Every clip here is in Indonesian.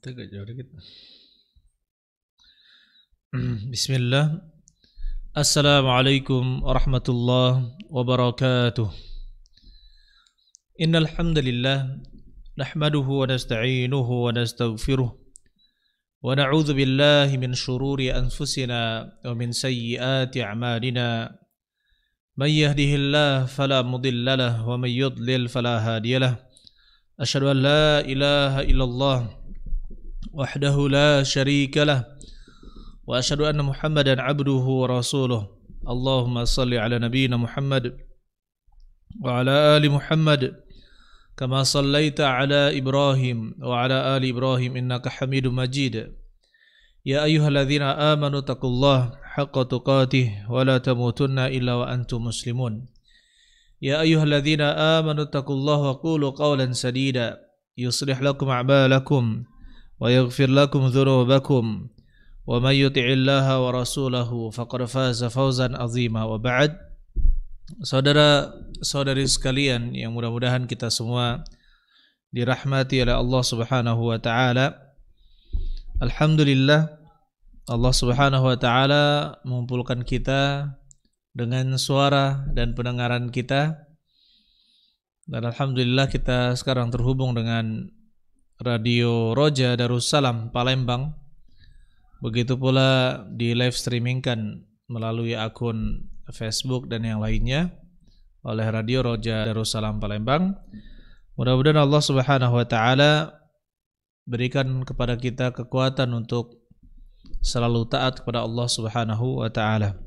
Agak jauh dikit. Bismillah. Assalamualaikum warahmatullahi wabarakatuh. Innal hamdalillah nahmaduhu wa nasta'inuhu wa nastaghfiruh wa na'udzu billahi min shururi anfusina wa min sayyiati a'malina. May yahdihillahu fala mudilla lahu wa may yudlil fala hadiya lahu. Asyhadu an la ilaha illallah wahdahu la syarika lah wa asyhadu anna Muhammadan abduhu wa rasuluh. Allahumma salli ala nabiyyina Muhammad wa ala ali Muhammad kama sallaita ala Ibrahim wa ala ali Ibrahim innaka Hamidum Majid. Ya ayyuhalladzina amanu taqullaha haqqa tuqatih wa la tamutunna illa wa antum muslimun. Ya ayyuhalladzina amanu taqullaha wa qulu qawlan sadida yuslih lakum a'malakum wa yaghfir lakum dhunubakum wa may yuti'illaha wa rasulahu faqad faza fawzan azima. Wa ba'd. Saudara-saudari sekalian yang mudah-mudahan kita semua dirahmati oleh Allah Subhanahu wa taala. Alhamdulillah, Allah Subhanahu wa taala mengumpulkan kita dengan suara dan pendengaran kita, dan alhamdulillah kita sekarang terhubung dengan Radio Roja Darussalam Palembang. Begitu pula di live streamingkan melalui akun Facebook dan yang lainnya oleh Radio Roja Darussalam Palembang. Mudah-mudahan Allah Subhanahu wa taala berikan kepada kita kekuatan untuk selalu taat kepada Allah Subhanahu wa taala.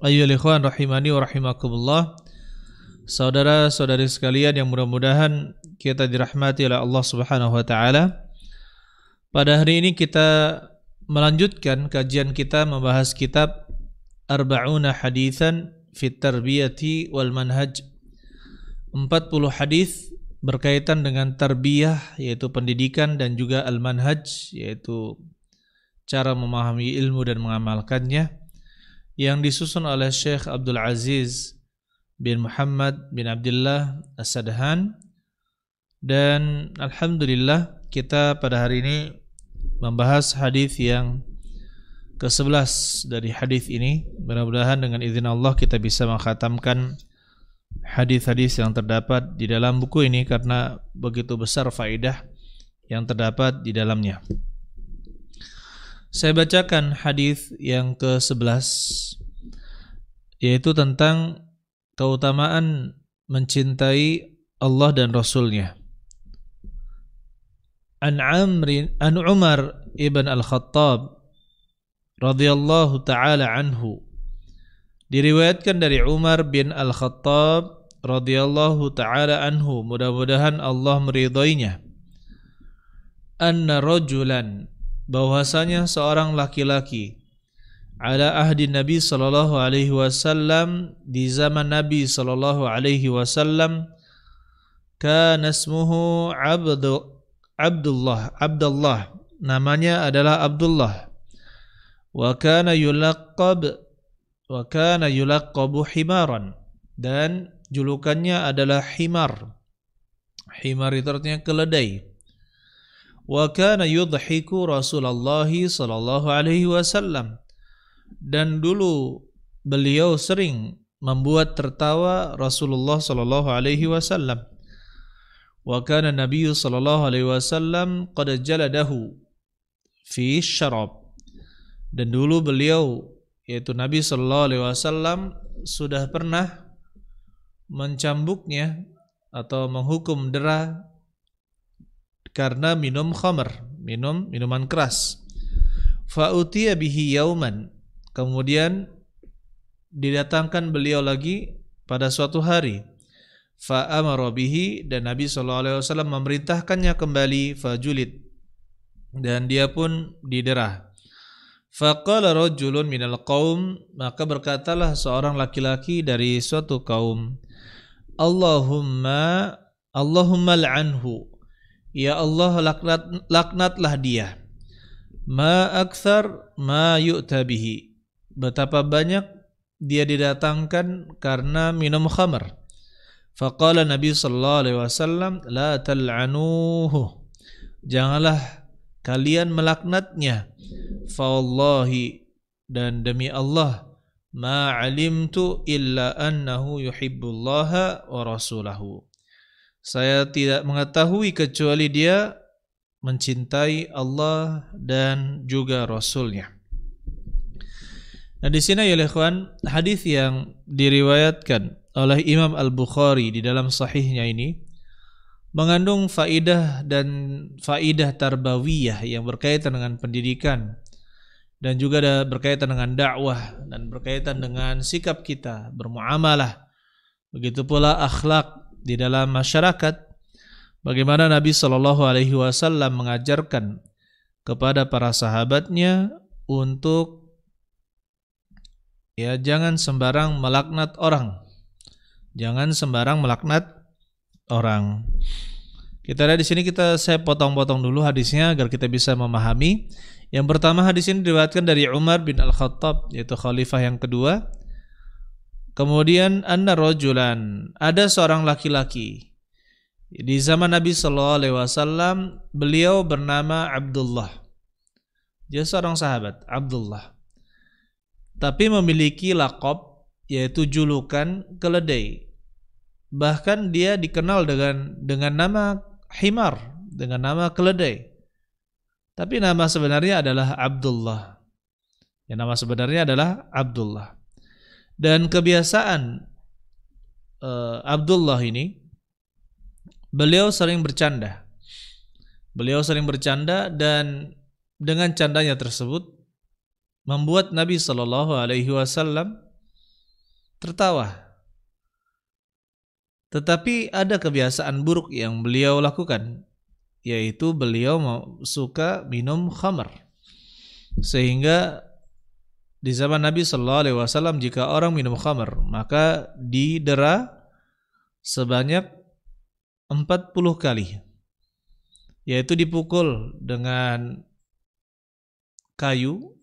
Ayyuhal ikhwan rahimani wa rahimakumullah. Saudara-saudari sekalian yang mudah-mudahan kita dirahmati oleh Allah Subhanahu wa taala. Pada hari ini kita melanjutkan kajian kita membahas kitab Arba'una Haditsan fit Tarbiyati wal Manhaj. 40 hadis berkaitan dengan tarbiyah, yaitu pendidikan, dan juga al-manhaj, yaitu cara memahami ilmu dan mengamalkannya, yang disusun oleh Syekh Abdul Aziz bin Muhammad bin Abdullah As-Sadhan. Dan alhamdulillah kita pada hari ini membahas hadis yang ke-11 dari hadis ini. Mudah-mudahan dengan izin Allah kita bisa mengkhatamkan hadis-hadis yang terdapat di dalam buku ini, karena begitu besar faedah yang terdapat di dalamnya. Saya bacakan hadis yang ke-11, yaitu tentang keutamaan mencintai Allah dan Rasulnya. An Umar ibn al-Khattab radhiyallahu ta'ala anhu, diriwayatkan dari Umar bin al-Khattab radhiyallahu ta'ala anhu, mudah-mudahan Allah meridhoinya, anna rajulan, bahwasanya seorang laki-laki, ala ahdi Nabi sallallahu alaihi wasallam, di zaman Nabi sallallahu alaihi wasallam, kana ismuhu Abdullah, namanya adalah Abdullah, wa kana yulaqqabu himaran, dan julukannya adalah himar. Himar itu artinya keledai. Wa kana yudhiku Rasulullah sallallahu alaihi wasallam, dan dulu beliau sering membuat tertawa Rasulullah sallallahu alaihi wasallam. Wa kana Nabi sallallahu alaihi wasallam qad jaladahu fi syarab, dan dulu beliau, yaitu Nabi sallallahu alaihi wasallam, sudah pernah mencambuknya atau menghukum dera karena minum khamr, minuman keras. Fa utiya bihi yauman, kemudian didatangkan beliau lagi pada suatu hari. Fa amara bihi, dan Nabi sallallahu alaihi wasallam memerintahkannya kembali. Fa julid, dan dia pun didera. Fa qala rajulun minal qaum, maka berkatalah seorang laki-laki dari suatu kaum, Allahumma al'anhu, ya Allah laknatlah dia. Ma akthar ma yu'ta bihi, betapa banyak dia didatangkan karena minum khamr. Faqala Nabi sallallahu alaihi wasallam, la tal'anuhu, janganlah kalian melaknatnya. Fawallahi, dan demi Allah, ma alimtu illa annahu yuhibbullaha wa rasulahu. Saya tidak mengetahui kecuali dia mencintai Allah dan juga Rasulnya. Nah, di sini ya ikhwan, hadis yang diriwayatkan oleh Imam Al-Bukhari di dalam sahihnya ini mengandung faidah dan faidah tarbawiyah yang berkaitan dengan pendidikan dan juga berkaitan dengan dakwah dan berkaitan dengan sikap kita bermuamalah. Begitu pula akhlak di dalam masyarakat, bagaimana Nabi Shallallahu Alaihi Wasallam mengajarkan kepada para sahabatnya untuk jangan sembarang melaknat orang, jangan sembarang melaknat orang. Kita lihat di sini, saya potong-potong dulu hadisnya agar kita bisa memahami. Yang pertama, hadis ini diriwayatkan dari Umar bin Al-Khattab, yaitu khalifah yang kedua. Kemudian anna rajulan, ada seorang laki-laki di zaman Nabi sallallahu alaihi wasallam, beliau bernama Abdullah. Dia seorang sahabat, Abdullah. Tapi memiliki laqab, yaitu julukan keledai. Bahkan dia dikenal dengan nama himar, dengan nama keledai. Tapi nama sebenarnya adalah Abdullah. Ya, nama sebenarnya adalah Abdullah. Dan kebiasaan Abdullah ini, beliau sering bercanda. Beliau sering bercanda dan dengan candanya tersebut membuat Nabi Shallallahu Alaihi Wasallam tertawa. Tetapi ada kebiasaan buruk yang beliau lakukan, yaitu beliau suka minum khamar. Sehingga di zaman Nabi Sallallahu Alaihi Wasallam, jika orang minum khamar maka didera sebanyak 40 kali, yaitu dipukul dengan kayu,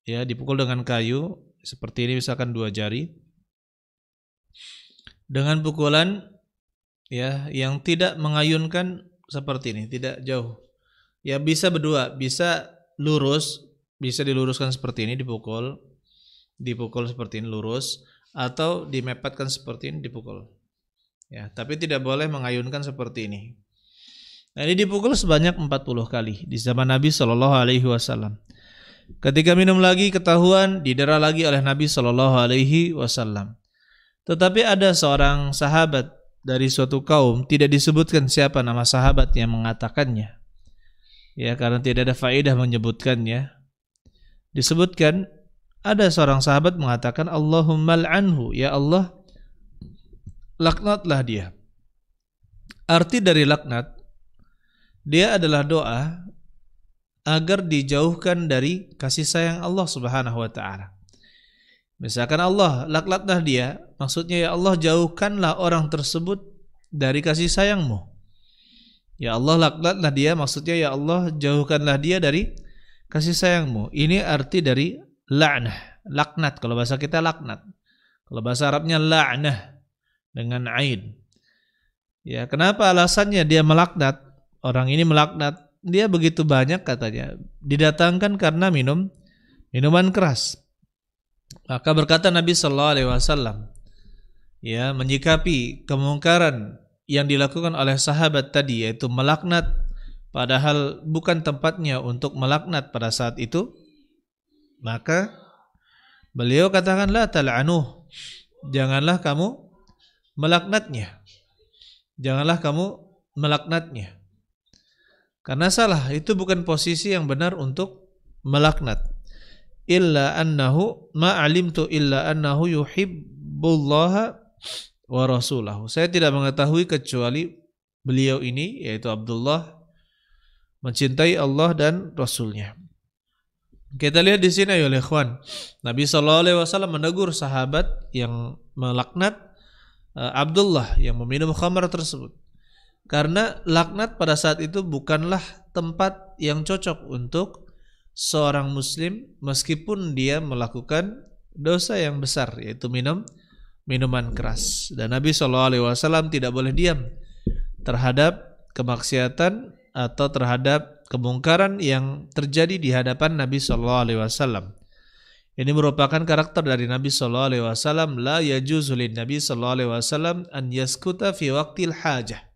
dipukul dengan kayu seperti ini, misalkan 2 jari, dengan pukulan yang tidak mengayunkan seperti ini, tidak jauh, bisa berdua, bisa lurus. Bisa diluruskan seperti ini, dipukul seperti ini lurus, atau dimepatkan seperti ini, dipukul. Tapi tidak boleh mengayunkan seperti ini. Nah, ini dipukul sebanyak 40 kali di zaman Nabi Shallallahu Alaihi Wasallam. Ketika minum lagi ketahuan, didera lagi oleh Nabi Shallallahu Alaihi Wasallam. Tetapi ada seorang sahabat dari suatu kaum, tidak disebutkan siapa nama sahabat yang mengatakannya. Karena tidak ada faedah menyebutkannya. Disebutkan ada seorang sahabat mengatakan, Allahumma al'anhu, ya Allah, laknatlah dia. Arti dari laknat, dia adalah doa agar dijauhkan dari kasih sayang Allah Subhanahu wa taala. Misalkan Allah, laknatlah dia, maksudnya ya Allah, jauhkanlah orang tersebut dari kasih sayangmu. Ya Allah, laknatlah dia, maksudnya ya Allah, jauhkanlah dia dari kasih sayangmu. Ini arti dari la'nah, laknat. Kalau bahasa kita laknat, kalau bahasa Arabnya la'nah dengan ain. Kenapa alasannya dia melaknat? Orang ini melaknat, dia begitu banyak katanya didatangkan karena minuman keras. Maka berkata Nabi Sallallahu Alaihi Wasallam, menyikapi kemungkaran yang dilakukan oleh sahabat tadi, yaitu melaknat padahal bukan tempatnya untuk melaknat pada saat itu, maka beliau katakan, la tal'anuh, janganlah kamu melaknatnya. Janganlah kamu melaknatnya. Karena salah, itu bukan posisi yang benar untuk melaknat. Illa annahu ma'alimtu illa annahu yuhibbullaha wa rasulahu. Saya tidak mengetahui kecuali beliau ini, yaitu Abdullah, mencintai Allah dan Rasulnya. Kita lihat di sini ya ikhwan, Nabi Sallallahu Alaihi Wasallam menegur sahabat yang melaknat Abdullah yang meminum khamar tersebut, karena laknat pada saat itu bukanlah tempat yang cocok untuk seorang muslim, meskipun dia melakukan dosa yang besar, yaitu minuman keras. Dan Nabi Sallallahu Alaihi Wasallam tidak boleh diam terhadap kemaksiatan atau terhadap kemungkaran yang terjadi di hadapan Nabi sallallahu alaihi wasallam. Ini merupakan karakter dari Nabi sallallahu alaihi wasallam, la yajuzu lin Nabi sallallahu alaihi wasallam an yaskuta fi waqtil hajah.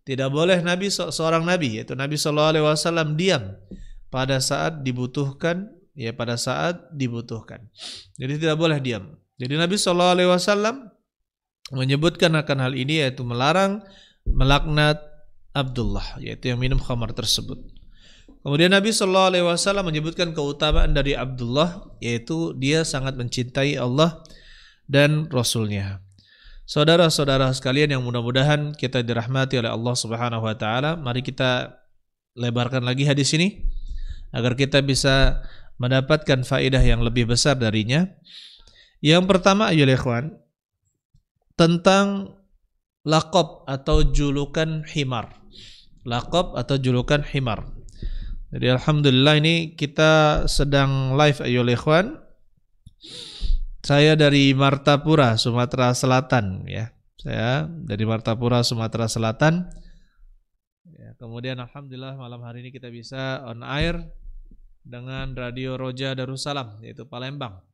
Tidak boleh Nabi, seorang Nabi yaitu Nabi sallallahu alaihi wasallam, diam pada saat dibutuhkan, ya pada saat dibutuhkan. Jadi tidak boleh diam. Jadi Nabi sallallahu alaihi wasallam menyebutkan akan hal ini, yaitu melarang melaknat Abdullah, yaitu yang minum khamar tersebut. Kemudian Nabi sallallahu alaihi wasallam menyebutkan keutamaan dari Abdullah, yaitu dia sangat mencintai Allah dan Rasulnya. Saudara-saudara sekalian yang mudah-mudahan kita dirahmati oleh Allah Subhanahu wa taala, mari kita lebarkan lagi hadis ini agar kita bisa mendapatkan faedah yang lebih besar darinya. Yang pertama, ayolah ikhwan, tentang laqab atau julukan himar. Laqab atau julukan himar. Jadi alhamdulillah ini kita sedang live ayolah ikhwan. Saya dari Martapura, Sumatera Selatan ya. Saya dari Martapura, Sumatera Selatan. Ya, kemudian alhamdulillah malam hari ini kita bisa on air dengan Radio Roja Darussalam, yaitu Palembang.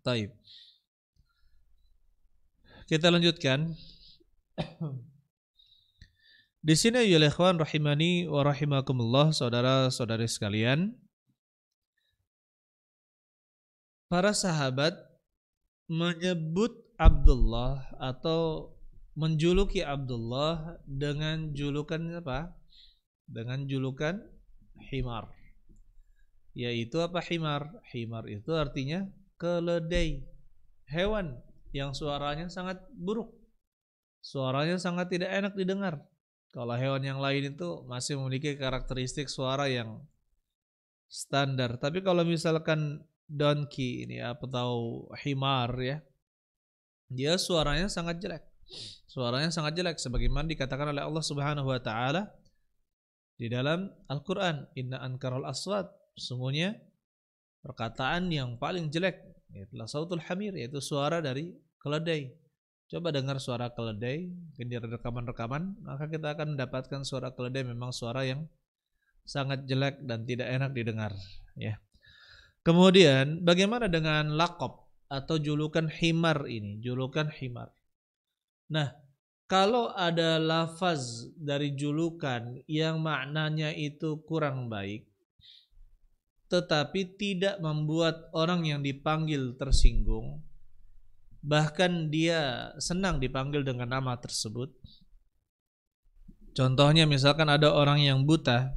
Taib. Kita lanjutkan. Di sini ya ikhwan rahimani wa rahimakumullah, saudara-saudari sekalian, para sahabat menyebut Abdullah atau menjuluki Abdullah dengan julukan apa? Dengan julukan himar. Yaitu apa himar? Himar itu artinya keledai, hewan yang suaranya sangat buruk, suaranya sangat tidak enak didengar. Kalau hewan yang lain itu masih memiliki karakteristik suara yang standar. Tapi kalau misalkan donkey ini atau himar ya, dia suaranya sangat jelek. Suaranya sangat jelek sebagaimana dikatakan oleh Allah Subhanahu wa taala di dalam Al-Qur'an, inna ankarul aswat, sesungguhnya perkataan yang paling jelek itulah sautul hamir, yaitu suara dari keledai. Coba dengar suara keledai, di rekaman-rekaman, maka kita akan mendapatkan suara keledai memang suara yang sangat jelek dan tidak enak didengar ya. Kemudian bagaimana dengan laqab atau julukan himar ini, julukan himar. Nah, kalau ada lafaz dari julukan yang maknanya itu kurang baik, tetapi tidak membuat orang yang dipanggil tersinggung, bahkan dia senang dipanggil dengan nama tersebut. Contohnya misalkan ada orang yang buta,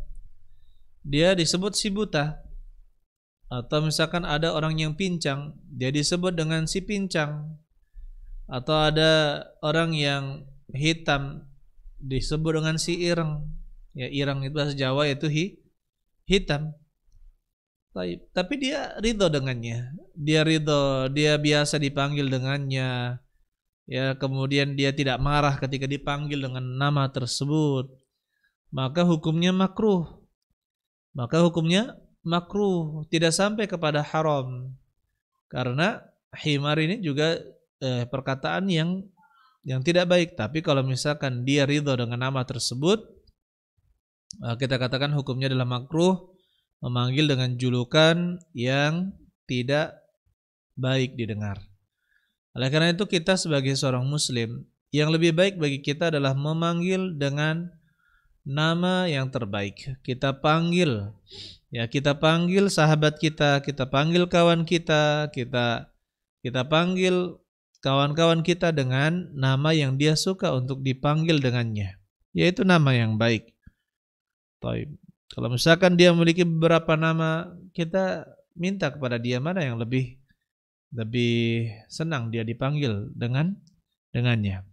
dia disebut si buta. Atau misalkan ada orang yang pincang, dia disebut dengan si pincang. Atau ada orang yang hitam, disebut dengan si ireng. Ya, ireng itu bahasa Jawa yaitu hitam. Tapi dia ridho dengannya, dia ridho, dia biasa dipanggil dengannya, ya. Kemudian dia tidak marah ketika dipanggil dengan nama tersebut, maka hukumnya makruh. Tidak sampai kepada haram, karena himar ini juga perkataan yang tidak baik. Tapi kalau misalkan dia ridho dengan nama tersebut, kita katakan hukumnya adalah makruh, memanggil dengan julukan yang tidak baik didengar. Oleh karena itu kita sebagai seorang muslim, yang lebih baik bagi kita adalah memanggil dengan nama yang terbaik. Kita panggil sahabat kita panggil kawan kita, kita panggil kawan-kawan kita dengan nama yang dia suka untuk dipanggil dengannya, yaitu nama yang baik. Taib. Kalau misalkan dia memiliki beberapa nama, kita minta kepada dia mana yang lebih senang dia dipanggil dengannya.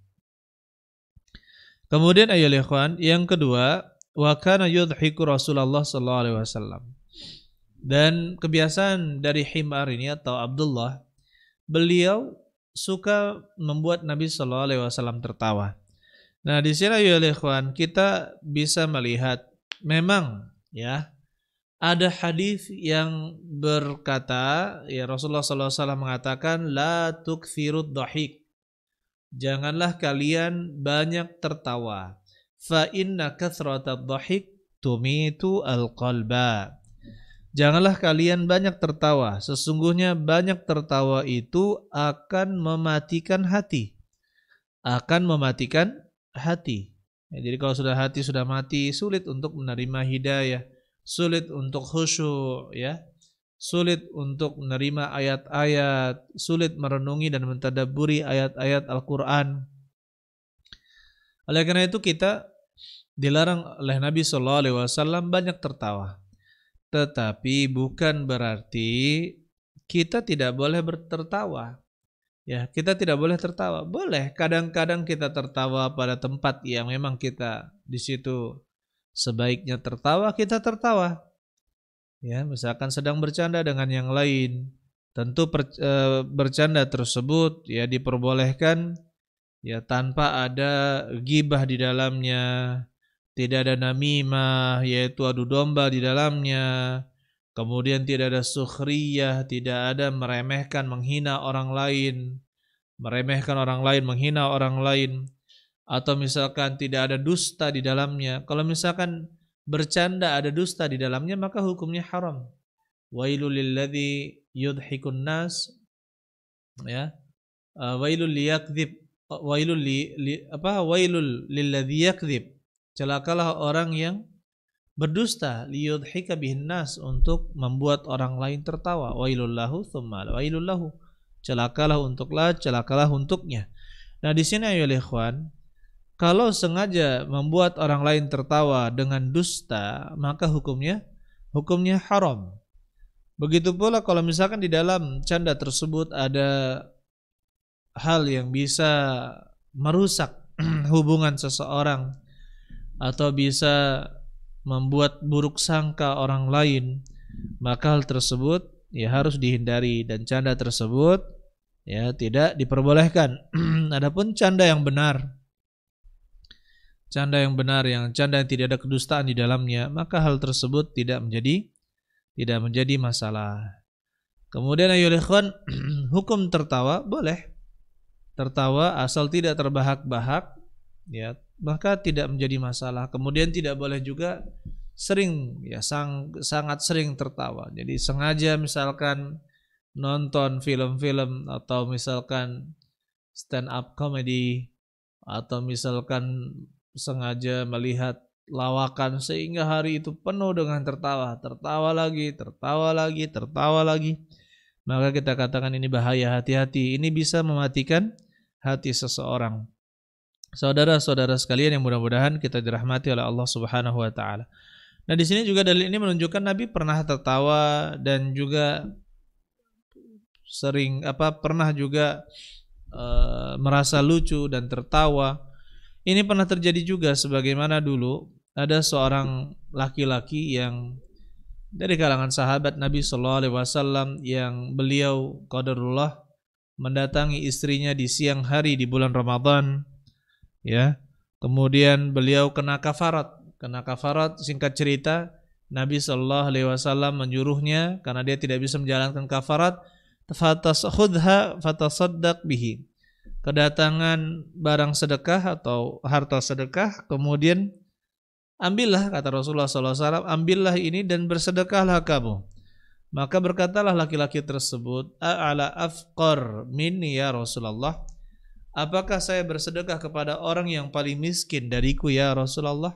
Kemudian ayolah ikhwan, yang kedua, wa kana yudhiku Rasulullah sallallahu alaihi wasallam. Dan kebiasaan dari himar ini atau Abdullah, beliau suka membuat Nabi sallallahu alaihi wasallam tertawa. Nah, di sini ayolah ikhwan, kita bisa melihat memang ya ada hadis yang berkata, ya Rasulullah SAW mengatakan, la tukthirud dhahik, janganlah kalian banyak tertawa. fa inna kathratad dhahik tumitu al-qalba. Janganlah kalian banyak tertawa, sesungguhnya banyak tertawa itu akan mematikan hati. Akan mematikan hati. Ya, jadi kalau sudah hati sudah mati, sulit untuk menerima hidayah, sulit untuk khusyuk, ya, sulit untuk menerima ayat-ayat, sulit merenungi dan mentadabburi ayat-ayat Al-Quran. Oleh karena itu kita dilarang oleh Nabi SAW banyak tertawa. Tetapi bukan berarti kita tidak boleh tertawa. Ya, kita tidak boleh tertawa. Boleh, kadang-kadang kita tertawa pada tempat yang memang kita di situ sebaiknya tertawa, kita tertawa. Ya, misalkan sedang bercanda dengan yang lain, tentu bercanda tersebut ya diperbolehkan ya tanpa ada ghibah di dalamnya. Tidak ada namimah, yaitu adu domba di dalamnya. Kemudian tidak ada sukhriyah, tidak ada meremehkan, menghina orang lain. Meremehkan orang lain, menghina orang lain. Atau misalkan tidak ada dusta di dalamnya. Kalau misalkan bercanda ada dusta di dalamnya, maka hukumnya haram. Wailul lilladzi yudhikun nas, ya. Wailul liyakdzib, wailul lilladzi yakdzib. Celakalah orang yang berdusta, liyudhika bihin nas, untuk membuat orang lain tertawa. Wailul lahu tsumma wailul lahu. Celakalah untuknya. Nah, di sini ayolah ikhwan, kalau sengaja membuat orang lain tertawa dengan dusta, maka hukumnya haram. Begitu pula kalau misalkan di dalam canda tersebut ada hal yang bisa merusak hubungan seseorang atau bisa membuat buruk sangka orang lain, maka hal tersebut ya harus dihindari dan canda tersebut ya tidak diperbolehkan. Adapun canda yang benar, canda yang tidak ada kedustaan di dalamnya, maka hal tersebut tidak menjadi masalah. Kemudian ayolah ikhwan, hukum tertawa boleh. Tertawa asal tidak terbahak-bahak, ya, maka tidak menjadi masalah. Kemudian tidak boleh juga sering, ya, sangat sering tertawa. Jadi sengaja misalkan nonton film-film atau misalkan stand up comedy atau misalkan sengaja melihat lawakan sehingga hari itu penuh dengan tertawa lagi, maka kita katakan ini bahaya, hati-hati. Ini bisa mematikan hati seseorang. Saudara-saudara sekalian yang mudah-mudahan kita dirahmati oleh Allah Subhanahu wa taala. Nah, di sini juga dalil ini menunjukkan Nabi pernah tertawa dan juga pernah juga merasa lucu dan tertawa. Ini pernah terjadi juga sebagaimana dulu ada seorang laki-laki yang dari kalangan sahabat Nabi sallallahu alaihi wasallam yang beliau qadarullah mendatangi istrinya di siang hari di bulan Ramadan. Ya, kemudian beliau kena kafarat. Singkat cerita, Nabi sallallahu alaihi wasallam menyuruhnya karena dia tidak bisa menjalankan kafarat, fatasaddaq bihi. Kedatangan barang sedekah atau harta sedekah, kemudian ambillah, kata Rasulullah sallallahu alaihi wasallam, ambillah ini dan bersedekahlah kamu. Maka berkatalah laki-laki tersebut, a'ala afqar minni ya Rasulullah. Apakah saya bersedekah kepada orang yang paling miskin dariku ya Rasulullah?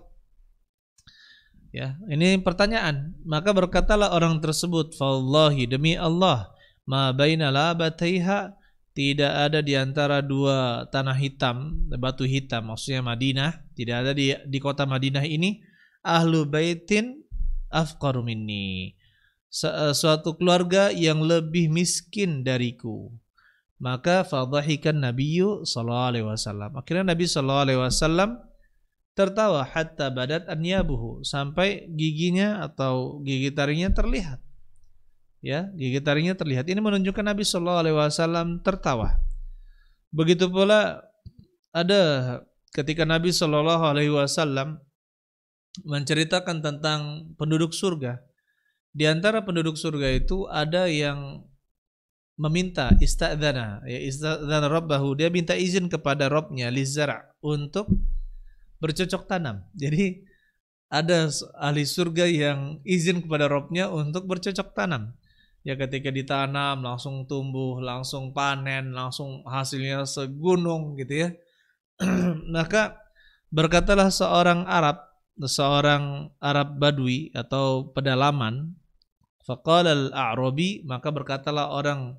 Ya, ini pertanyaan. Maka berkatalah orang tersebut, "Fallahi, demi Allah, ma baina labataiha, tidak ada di antara dua tanah hitam, batu hitam, maksudnya Madinah, tidak ada di kota Madinah ini ahlu baitin afqaru minni, suatu keluarga yang lebih miskin dariku." Maka fadhahikan Nabiyyu sallallahu alaihi wasallam. Akhirnya Nabi sallallahu alaihi wasallam tertawa hatta badat anyabuhu, sampai giginya atau gigi taringnya terlihat. Ya, gigi taringnya terlihat. Ini menunjukkan Nabi sallallahu alaihi wasallam tertawa. Begitu pula ada ketika Nabi sallallahu alaihi wasallam menceritakan tentang penduduk surga. Di antara penduduk surga itu ada yang meminta istadzana rabbahu, dia minta izin kepada Rabbnya lizar' untuk bercocok tanam. Jadi ada ahli surga yang izin kepada Robnya untuk bercocok tanam. Ya ketika ditanam langsung tumbuh, langsung panen, langsung hasilnya segunung gitu ya. Maka berkatalah seorang Arab Badui atau pedalaman, faqala al-a'rabi, maka berkatalah orang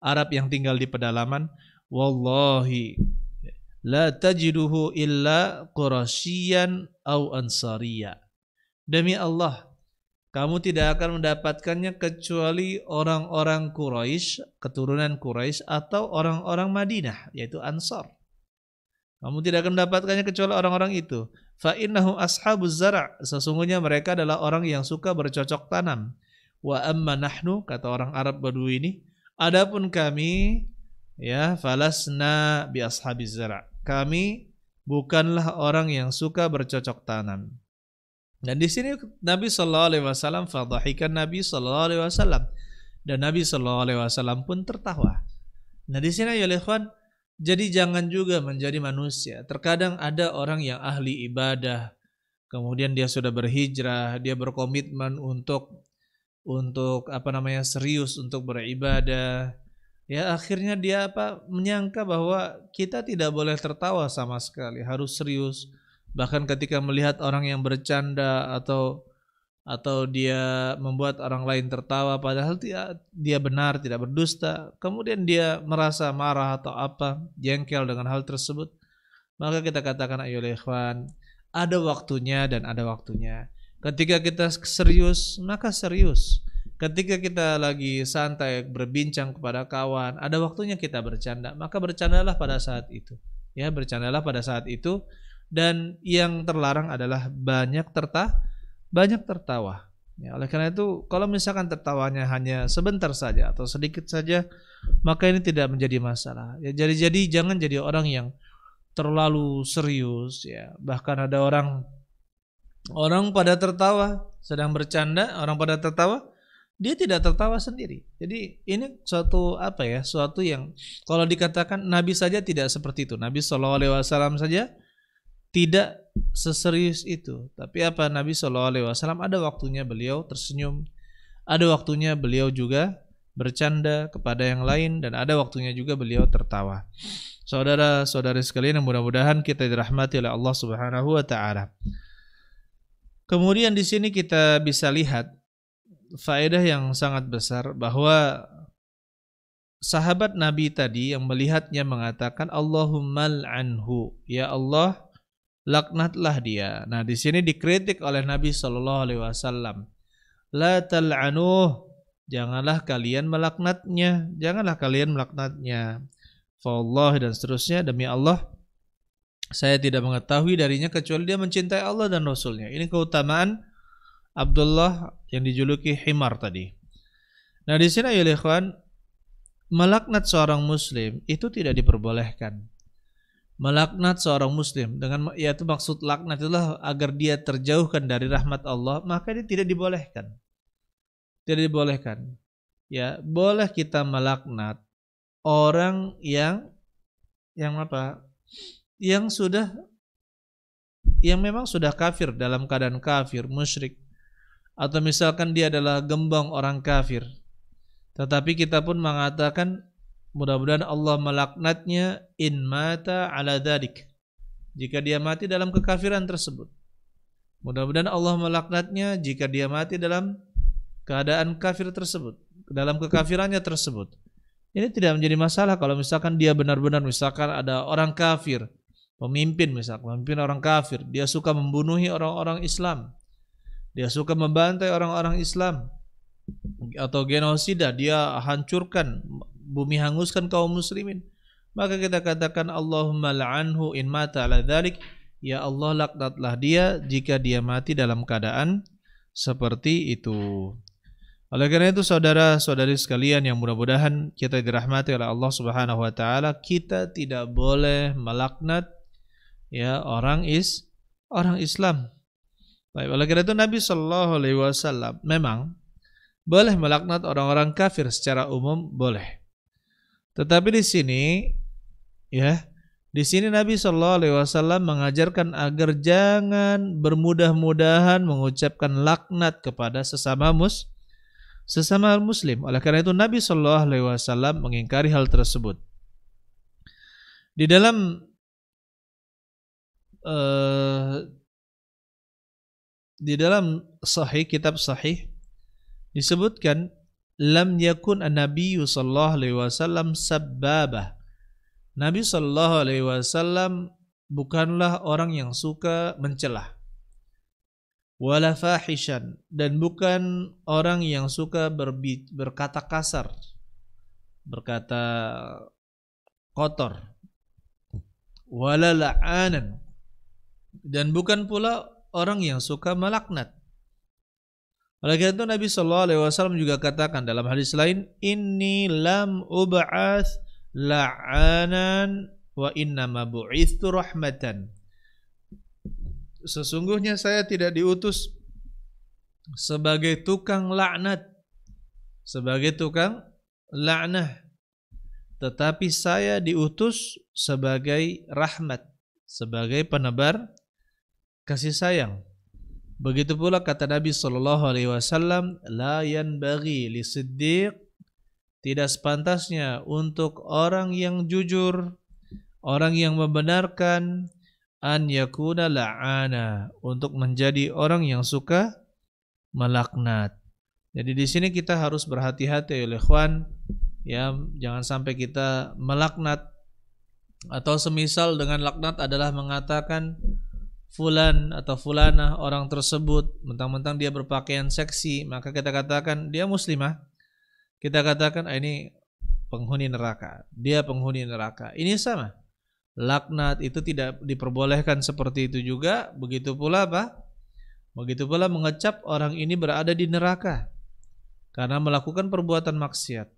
Arab yang tinggal di pedalaman, wallahi la tajiduhu illa Qurasyian au Ansariya. Demi Allah, kamu tidak akan mendapatkannya kecuali orang-orang Quraisy, keturunan Quraisy atau orang-orang Madinah, yaitu Ansar. Kamu tidak akan mendapatkannya kecuali orang-orang itu. Fa innahu ashabuz zara', sesungguhnya mereka adalah orang yang suka bercocok tanam. Wa amma nahnu, kata orang Arab Badui ini, adapun kami, ya, falasna bi ashabiz zara', kami bukanlah orang yang suka bercocok tanam. Dan di sini Nabi sallallahu alaihi wasallam fadhahikan Nabi sallallahu alaihi wasallam, dan Nabi sallallahu alaihi wasallam pun tertawa. Nah, di sini ya ikhwan, jadi jangan juga menjadi manusia. Terkadang ada orang yang ahli ibadah, kemudian dia sudah berhijrah, dia berkomitmen untuk serius untuk beribadah. Ya akhirnya dia menyangka bahwa kita tidak boleh tertawa sama sekali, harus serius. Bahkan ketika melihat orang yang bercanda atau dia membuat orang lain tertawa padahal dia benar, tidak berdusta, kemudian dia merasa marah atau jengkel dengan hal tersebut, maka kita katakan ayo ikhwan, ada waktunya dan ada waktunya. Ketika kita serius, maka serius. Ketika kita lagi santai berbincang kepada kawan, ada waktunya kita bercanda, maka bercandalah pada saat itu. Ya, bercandalah pada saat itu, dan yang terlarang adalah banyak tertawa. Ya, oleh karena itu, kalau misalkan tertawanya hanya sebentar saja atau sedikit saja, maka ini tidak menjadi masalah. Ya, jadi jangan jadi orang yang terlalu serius. Ya, bahkan ada orang pada tertawa, sedang bercanda, orang pada tertawa, dia tidak tertawa sendiri. Jadi ini suatu yang kalau dikatakan Nabi saja tidak seperti itu. Nabi SAW saja tidak seserius itu. Tapi Nabi SAW ada waktunya beliau tersenyum, ada waktunya beliau juga bercanda kepada yang lain, dan ada waktunya juga beliau tertawa. Saudara-saudari sekalian, mudah-mudahan kita dirahmati oleh Allah Subhanahu wa taala. Kemudian di sini kita bisa lihat faedah yang sangat besar bahwa sahabat Nabi tadi yang melihatnya mengatakan Allahumma al'anhu, ya Allah laknatlah dia. Nah, di sini dikritik oleh Nabi sallallahu alaihi wasallam. La tal'anuh, janganlah kalian melaknatnya, Fallah, dan seterusnya, demi Allah saya tidak mengetahui darinya kecuali dia mencintai Allah dan Rasulnya. Ini keutamaan Abdullah yang dijuluki Himar tadi. Nah, di sini ya ikhwan, melaknat seorang muslim itu tidak diperbolehkan. Melaknat seorang muslim dengan yaitu maksud laknat itulah agar dia terjauhkan dari rahmat Allah, maka ini tidak dibolehkan. Tidak dibolehkan. Ya, boleh kita melaknat orang yang memang sudah kafir, dalam keadaan kafir, musyrik. Atau misalkan dia adalah gembong orang kafir, tetapi kita pun mengatakan mudah-mudahan Allah melaknatnya in mata ala dzalik, jika dia mati dalam kekafiran tersebut. Mudah-mudahan Allah melaknatnya jika dia mati dalam keadaan kafir tersebut, dalam kekafirannya tersebut. Ini tidak menjadi masalah kalau misalkan dia benar-benar, misalkan ada orang kafir, pemimpin orang kafir, dia suka membunuhi orang-orang Islam, dia suka membantai orang-orang Islam, atau genosida, dia hancurkan, bumi hanguskan kaum muslimin, maka kita katakan Allahumma la'anhu in mata ala dzalik, ya Allah laknatlah dia jika dia mati dalam keadaan seperti itu. Oleh karena itu saudara-saudari sekalian yang mudah-mudahan kita dirahmati oleh Allah Subhanahu wa taala, kita tidak boleh melaknat ya orang Islam. Baik, oleh karena itu Nabi Shallallahu Alaihi Wasallam memang boleh melaknat orang-orang kafir secara umum, boleh. Tetapi di sini ya Di sini Nabi Shallallahu Alaihi Wasallam mengajarkan agar jangan bermudah-mudahan mengucapkan laknat kepada sesama muslim. Oleh karena itu Nabi Shallallahu Alaihi Wasallam mengingkari hal tersebut. Di dalam sahih, kitab sahih disebutkan lam yakun an-nabiyyu sallallahu alaihi wasallam sabbabah. Nabi sallallahu alaihi wasallam bukanlah orang yang suka mencelah. Wala fahishan, dan bukan orang yang suka berkata kasar, berkata kotor. Wala la'anan, dan bukan pula orang yang suka melaknat. Oleh karena itu Nabi sallallahu alaihi wasallam juga katakan dalam hadis lain, inni lam ub'ats la'anan wa innama bu'itsu rahmatan. Sesungguhnya saya tidak diutus sebagai tukang laknat, sebagai tukang laknah, tetapi saya diutus sebagai rahmat, sebagai penebar kasih sayang. Begitu pula kata Nabi sallallahu alaihi wasallam, la yanbaghi lisiddiq, tidak sepantasnya untuk orang yang jujur, orang yang membenarkan, an yakuna la'ana, untuk menjadi orang yang suka melaknat. Jadi di sini kita harus berhati-hati oleh ikhwan, ya, jangan sampai kita melaknat, atau semisal dengan laknat adalah mengatakan fulan atau fulanah, orang tersebut mentang-mentang dia berpakaian seksi, maka kita katakan dia muslimah, kita katakan ini penghuni neraka, dia penghuni neraka. Ini sama, laknat itu tidak diperbolehkan seperti itu juga. Begitu pula apa? Begitu pula mengecap orang ini berada di neraka karena melakukan perbuatan maksiat.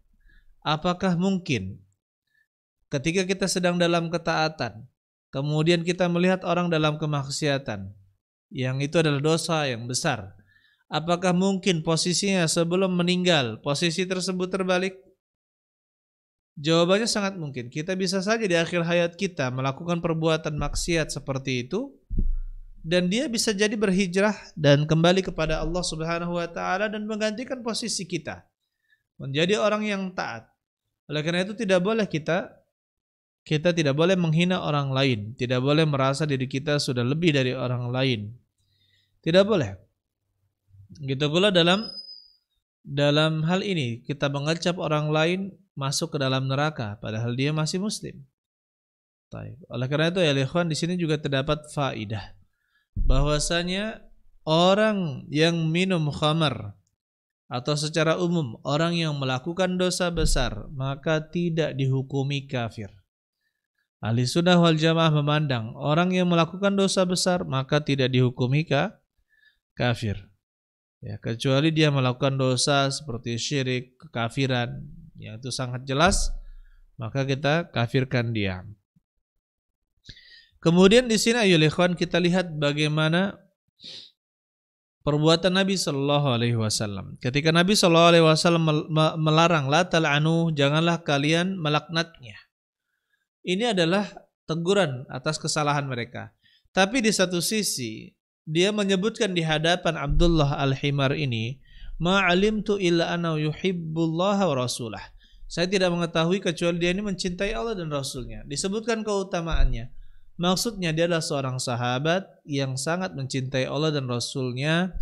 Apakah mungkin ketika kita sedang dalam ketaatan, kemudian kita melihat orang dalam kemaksiatan, yang itu adalah dosa yang besar, apakah mungkin posisinya sebelum meninggal posisi tersebut terbalik? Jawabannya sangat mungkin. Kita bisa saja di akhir hayat kita melakukan perbuatan maksiat seperti itu, dan dia bisa jadi berhijrah dan kembali kepada Allah Subhanahu wa taala dan menggantikan posisi kita menjadi orang yang taat. Oleh karena itu tidak boleh kita tidak boleh menghina orang lain, tidak boleh merasa diri kita sudah lebih dari orang lain. Tidak boleh. Gitu pula dalam hal ini kita mengecap orang lain masuk ke dalam neraka padahal dia masih muslim. Oleh karena itu ya ikhwan, di sini juga terdapat faidah bahwasanya orang yang minum khamar atau secara umum orang yang melakukan dosa besar maka tidak dihukumi kafir. Ahli sunnah wal jamaah memandang orang yang melakukan dosa besar maka tidak dihukumi kafir. Ya, kecuali dia melakukan dosa seperti syirik, kekafiran, yang itu sangat jelas, maka kita kafirkan dia. Kemudian di sini ayo ikhwan kita lihat bagaimana perbuatan Nabi sallallahu alaihi wasallam. Ketika Nabi sallallahu alaihi wasallam melarang la tal'anu, janganlah kalian melaknatnya. Ini adalah teguran atas kesalahan mereka. Tapi di satu sisi dia menyebutkan di hadapan Abdullah Al-Himar ini, ma'alimtu illa anna yuhibbullaha wa rasulah. Saya tidak mengetahui kecuali dia ini mencintai Allah dan Rasulnya. Disebutkan keutamaannya. Maksudnya dia adalah seorang sahabat yang sangat mencintai Allah dan Rasulnya,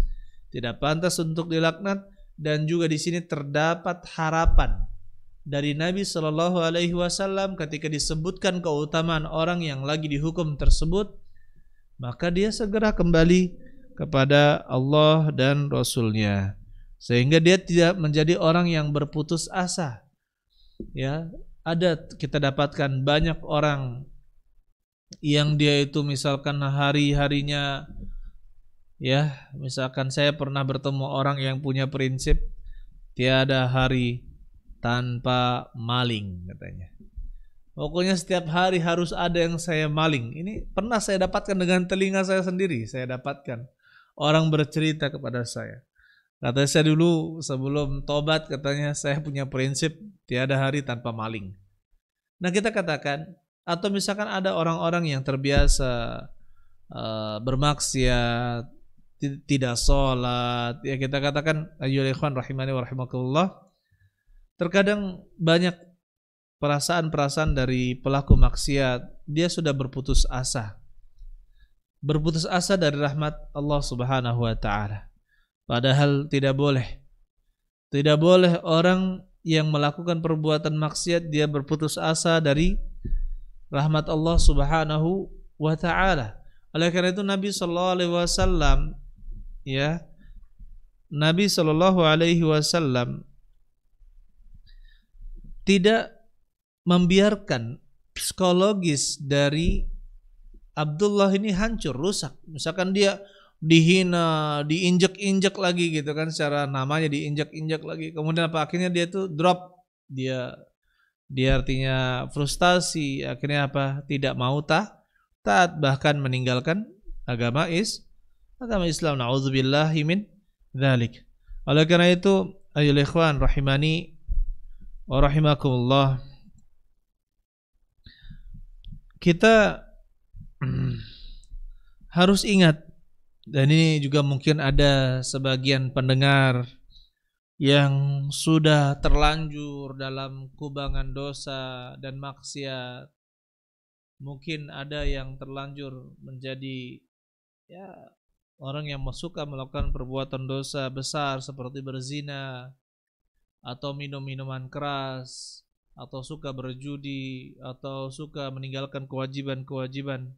tidak pantas untuk dilaknat, dan juga di sini terdapat harapan dari Nabi Shallallahu Alaihi Wasallam ketika disebutkan keutamaan orang yang lagi dihukum tersebut, maka dia segera kembali kepada Allah dan Rasulnya, sehingga dia tidak menjadi orang yang berputus asa. Ya, ada kita dapatkan banyak orang yang dia itu misalkan hari-harinya, ya, misalkan saya pernah bertemu orang yang punya prinsip tiada hari tanpa maling katanya. Pokoknya setiap hari harus ada yang saya maling. Ini pernah saya dapatkan dengan telinga saya sendiri. Saya dapatkan orang bercerita kepada saya. Katanya saya dulu sebelum tobat katanya saya punya prinsip tiada hari tanpa maling. Nah kita katakan Atau misalkan ada orang-orang yang terbiasa bermaksiat, tidak sholat, ya kita katakan ayyuhal ikhwan rahimani wa rahimakumullah, terkadang banyak perasaan-perasaan dari pelaku maksiat, dia sudah berputus asa. Berputus asa dari rahmat Allah Subhanahu wa taala. Padahal tidak boleh. Tidak boleh orang yang melakukan perbuatan maksiat dia berputus asa dari rahmat Allah Subhanahu wa taala. Oleh karena itu Nabi sallallahu alaihi wasallam, ya, Nabi sallallahu alaihi wasallam tidak membiarkan psikologis dari Abdullah ini hancur, rusak. Misalkan dia dihina, diinjek-injek lagi gitu kan, secara namanya diinjek-injek lagi. Kemudian apa akhirnya dia tuh drop, dia artinya frustasi, akhirnya apa? Tidak mau taat, bahkan meninggalkan agama Islam. Nauzubillahi min dzalik. Oleh karena itu, ayyuhal ikhwan rahimani wa rahimakumullah, kita harus ingat, dan ini juga mungkin ada sebagian pendengar yang sudah terlanjur dalam kubangan dosa dan maksiat. Mungkin ada yang terlanjur menjadi, ya, orang yang suka melakukan perbuatan dosa besar seperti berzina atau minum minuman keras atau suka berjudi atau suka meninggalkan kewajiban-kewajiban.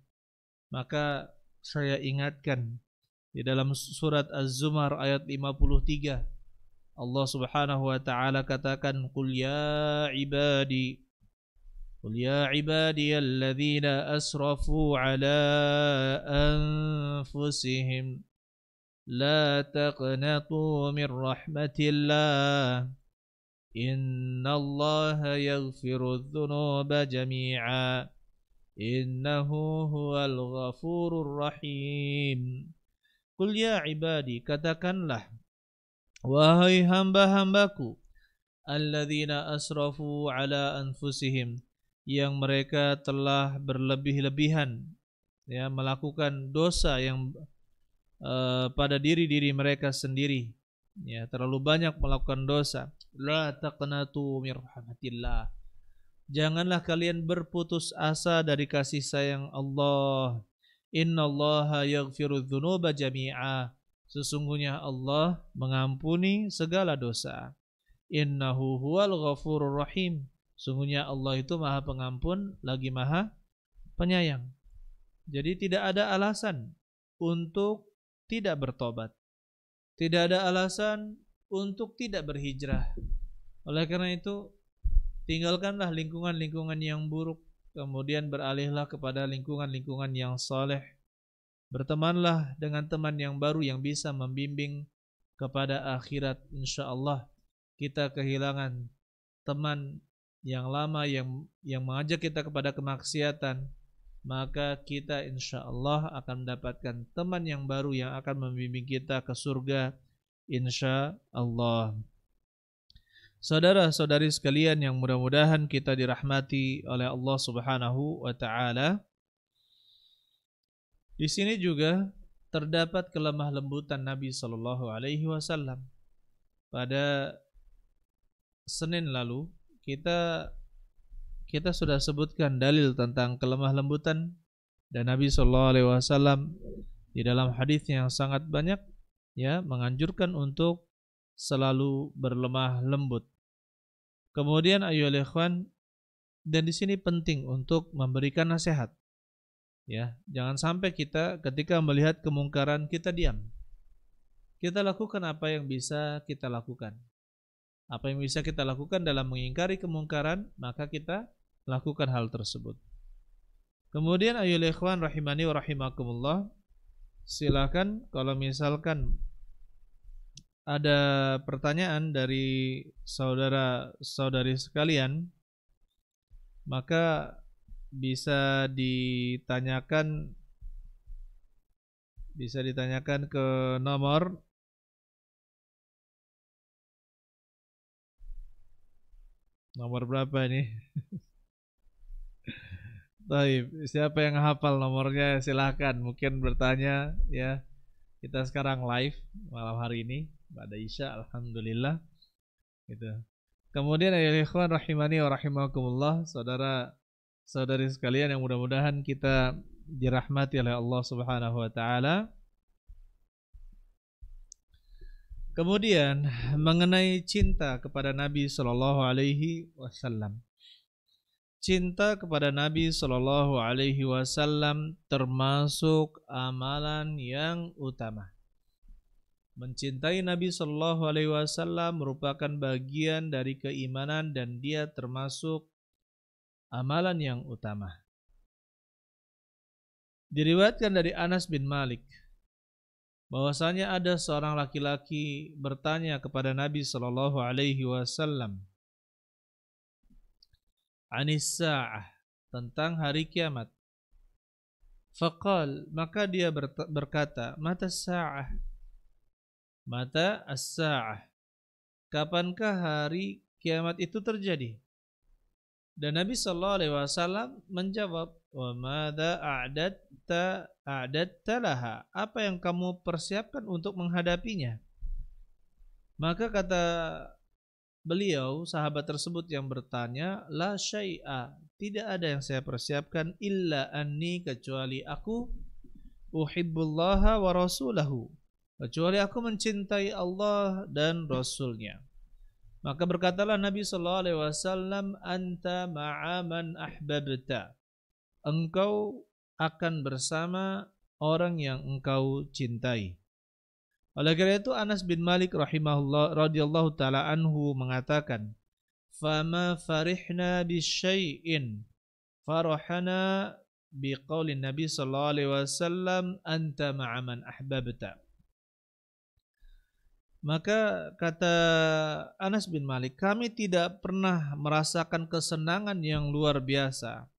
Maka saya ingatkan, di dalam surat Az-Zumar ayat 53, Allah Subhanahu wa taala katakan, Qul ya ibadiyalladzina asrafu ala anfusihim la taqnatu min rahmatillah innallaha yaghfirudz dzunuba jami'a innahu huwal ghafurur rahim. Qul ya ibadi, katakanlah wahai hamba-hambaku, alladzina asrafu ala anfusihim, yang mereka telah berlebih-lebihan, ya, melakukan dosa yang pada diri mereka sendiri, ya, terlalu banyak melakukan dosa. La taqnatu min rahmatillah, janganlah kalian berputus asa dari kasih sayang Allah. Innallaha yaghfirudz dzunuba jami'a, sesungguhnya Allah mengampuni segala dosa. Innahu huwal ghafurur rahim, sungguhnya Allah itu Maha Pengampun lagi Maha Penyayang. Jadi tidak ada alasan untuk tidak bertobat. Tidak ada alasan untuk tidak berhijrah. Oleh karena itu, tinggalkanlah lingkungan-lingkungan yang buruk, kemudian beralihlah kepada lingkungan-lingkungan yang saleh. Bertemanlah dengan teman yang baru yang bisa membimbing kepada akhirat. InsyaAllah kita kehilangan teman yang lama yang mengajak kita kepada kemaksiatan, maka kita insyaallah akan mendapatkan teman yang baru yang akan membimbing kita ke surga insyaallah. Saudara-saudari sekalian yang mudah-mudahan kita dirahmati oleh Allah Subhanahu wa taala, di sini juga terdapat kelemah lembutan Nabi sallallahu alaihi wasallam. Pada Senin lalu kita sudah sebutkan dalil tentang kelemah lembutan, dan Nabi sallallahu alaihi wasallam di dalam hadis yang sangat banyak, ya, menganjurkan untuk selalu berlemah lembut. Kemudian ayyuhal ikhwan, dan di sini penting untuk memberikan nasihat. Ya, jangan sampai kita ketika melihat kemungkaran kita diam. Kita lakukan apa yang bisa kita lakukan. Apa yang bisa kita lakukan dalam mengingkari kemungkaran, maka kita lakukan hal tersebut. Kemudian ayyuhal ikhwan rahimani wa rahimakumullah, silakan kalau misalkan ada pertanyaan dari saudara-saudari sekalian, maka bisa ditanyakan ke nomor berapa ini? Baik, siapa yang hafal nomornya silahkan mungkin bertanya ya. Kita sekarang live malam hari ini pada Isya, alhamdulillah gitu. Kemudian ya ikhwan rahimani wa rahimakumullah, saudara-saudari sekalian yang mudah-mudahan kita dirahmati oleh Allah Subhanahu wa taala. Kemudian mengenai cinta kepada Nabi sallallahu alaihi wasallam. Cinta kepada Nabi sallallahu alaihi wasallam termasuk amalan yang utama. Mencintai Nabi sallallahu alaihi wasallam merupakan bagian dari keimanan dan dia termasuk amalan yang utama. Diriwayatkan dari Anas bin Malik bahwasanya ada seorang laki-laki bertanya kepada Nabi sallallahu alaihi wasallam anis sa'ah, tentang hari kiamat. Faqal, maka dia berkata, mata sa'ah, mata as-sa'ah, kapankah hari kiamat itu terjadi? Dan Nabi sallallahu alaihi wasallam menjawab, wa madza a'datta laha, apa yang kamu persiapkan untuk menghadapinya? Maka kata beliau, sahabat tersebut yang bertanya, la syai'a, tidak ada yang saya persiapkan, illa anni, kecuali aku uhibbullaha wa rasulahu, kecuali aku mencintai Allah dan Rasulnya. Maka berkatalah Nabi sallallahu alaihi wasallam, anta ma'a man ahbabta, engkau akan bersama orang yang engkau cintai. Oleh karena itu Anas bin Malik rahimahullah radhiyallahu taala anhu mengatakan, "Fama farihna bisyai'in farahana biqaulin Nabi sallallahu alaihi wasallam anta ma'a man ahbabta." Maka kata Anas bin Malik, kami tidak pernah merasakan kesenangan yang luar biasa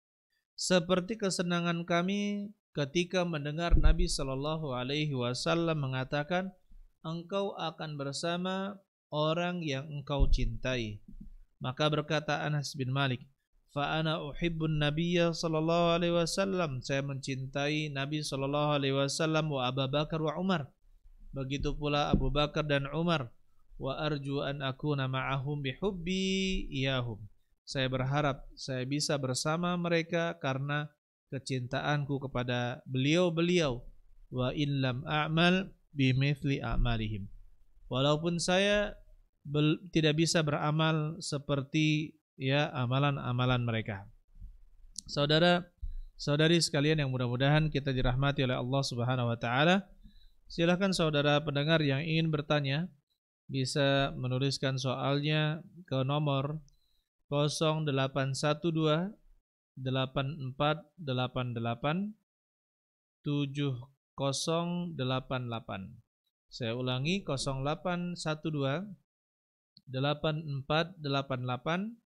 seperti kesenangan kami ketika mendengar Nabi sallallahu alaihi wasallam mengatakan, engkau akan bersama orang yang engkau cintai. Maka berkata Anas bin Malik, fa ana uhibbun nabiyya sallallahu alaihi wasallam, saya mencintai Nabi sallallahu alaihi wasallam, wa Abu Bakar wa Umar, begitu pula Abu Bakar dan Umar, wa arju an akuna ma'ahum bihubbi iyahum, saya berharap saya bisa bersama mereka karena kecintaanku kepada beliau-beliau, wa in lam a'mal bimithli a'malihim, walaupun saya tidak bisa beramal seperti ya amalan-amalan mereka. Saudara-saudari sekalian yang mudah-mudahan kita dirahmati oleh Allah Subhanahu wa taala, silakan saudara pendengar yang ingin bertanya bisa menuliskan soalnya ke nomor 0812 8488 7088. Saya ulangi, 0812 8488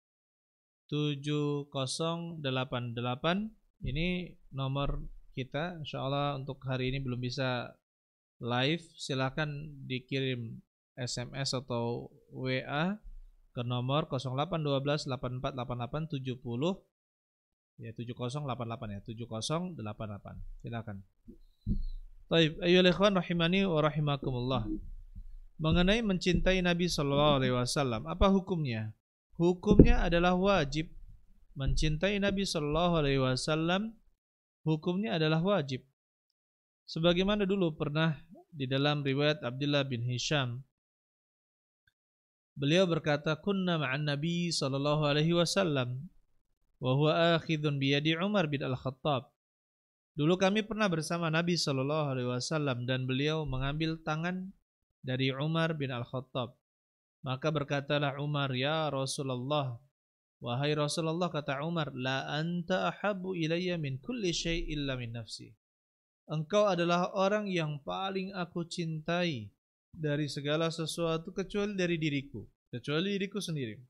7088. Ini nomor kita. Insyaallah untuk hari ini belum bisa live. Silakan dikirim SMS atau WA ke nomor 0812 8488 70 ya 7088 ya 7088. Silakan. Baik, ayyuhal ikhwan rahimani wa rahimakumullah. Mengenai mencintai Nabi sallallahu alaihi wasallam, apa hukumnya? Hukumnya adalah wajib. Mencintai Nabi sallallahu alaihi wasallam hukumnya adalah wajib. Sebagaimana dulu pernah di dalam riwayat Abdullah bin Hisham, beliau berkata, kunna ma'an Nabi sallallahu alaihi wasallam wa huwa akhidun bi yadi Umar bin Al-Khattab. Dulu kami pernah bersama Nabi sallallahu alaihi wasallam dan beliau mengambil tangan dari Umar bin Al-Khattab. Maka berkatalah Umar, ya Rasulullah, wahai Rasulullah, kata Umar, la anta ahabbu ilayya min kulli syai' illa min nafsi. Engkau adalah orang yang paling aku cintai dari segala sesuatu kecuali dari diriku, kecuali diriku sendiri.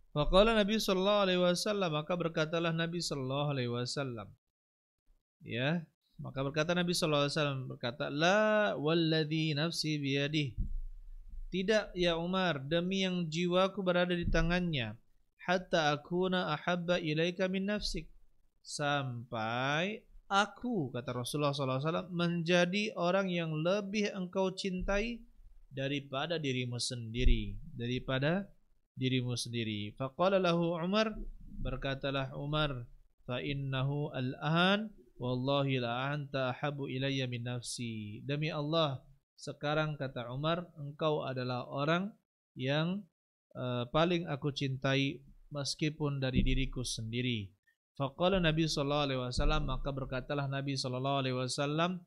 Faqala Nabi sallallahu alaihi wasallam, maka berkatalah Nabi sallallahu alaihi wasallam, ya, maka berkata Nabi sallallahu alaihi wasallam, berkata, la walladzi nafsi biyadihi, tidak ya Umar, demi yang jiwaku berada di tangannya, hatta akuna ahabba ilaika min nafsik, sampai aku, kata Rasulullah SAW, menjadi orang yang lebih engkau cintai daripada dirimu sendiri. Faqala lahu Umar, berkatalah Umar, fa innahu al-an wallahi la anta ahabu ilayya min nafsi. Demi Allah, sekarang kata Umar, engkau adalah orang yang paling aku cintai meskipun dari diriku sendiri. Faqala Nabi sallallahu alaihi wasallam, maka berkatalah Nabi sallallahu alaihi wasallam,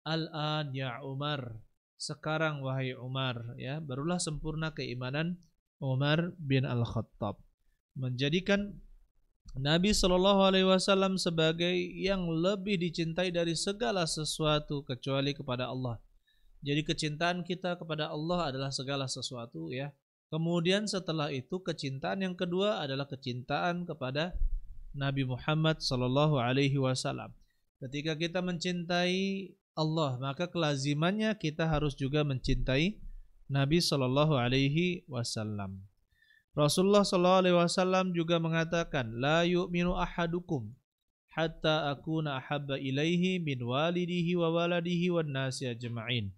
al-an ya Umar, sekarang wahai Umar, ya, barulah sempurna keimanan Umar bin Al-Khattab, menjadikan Nabi sallallahu alaihi wasallam sebagai yang lebih dicintai dari segala sesuatu kecuali kepada Allah. Jadi kecintaan kita kepada Allah adalah segala sesuatu, ya. Kemudian setelah itu kecintaan yang kedua adalah kecintaan kepada Nabi Muhammad sallallahu alaihi wasallam. Ketika kita mencintai Allah, maka kelazimannya kita harus juga mencintai Nabi sallallahu alaihi wasallam. Rasulullah sallallahu alaihi wasallam juga mengatakan, la yu'minu ahadukum hatta akuna ahabba ilaihi min walidihi wa waladihi wan nasi ajma'in.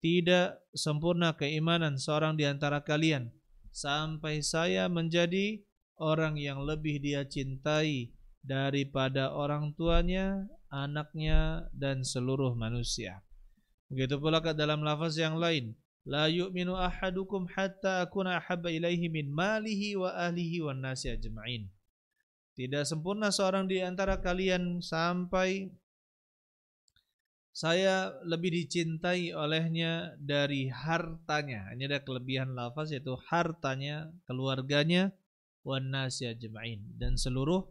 Tidak sempurna keimanan seorang di antara kalian sampai saya menjadi orang yang lebih dia cintai daripada orang tuanya, anaknya, dan seluruh manusia. Begitu pula dalam lafaz yang lain, la yu'minu ahadukum hatta akuna ahabba ilaihi min malihi wa ahlihi wan nasi ajma'in. Tidak sempurna seorang di antara kalian sampai saya lebih dicintai olehnya dari hartanya. Ini ada kelebihan lafaz, yaitu hartanya, keluarganya, wan nasi ajma'in, dan seluruh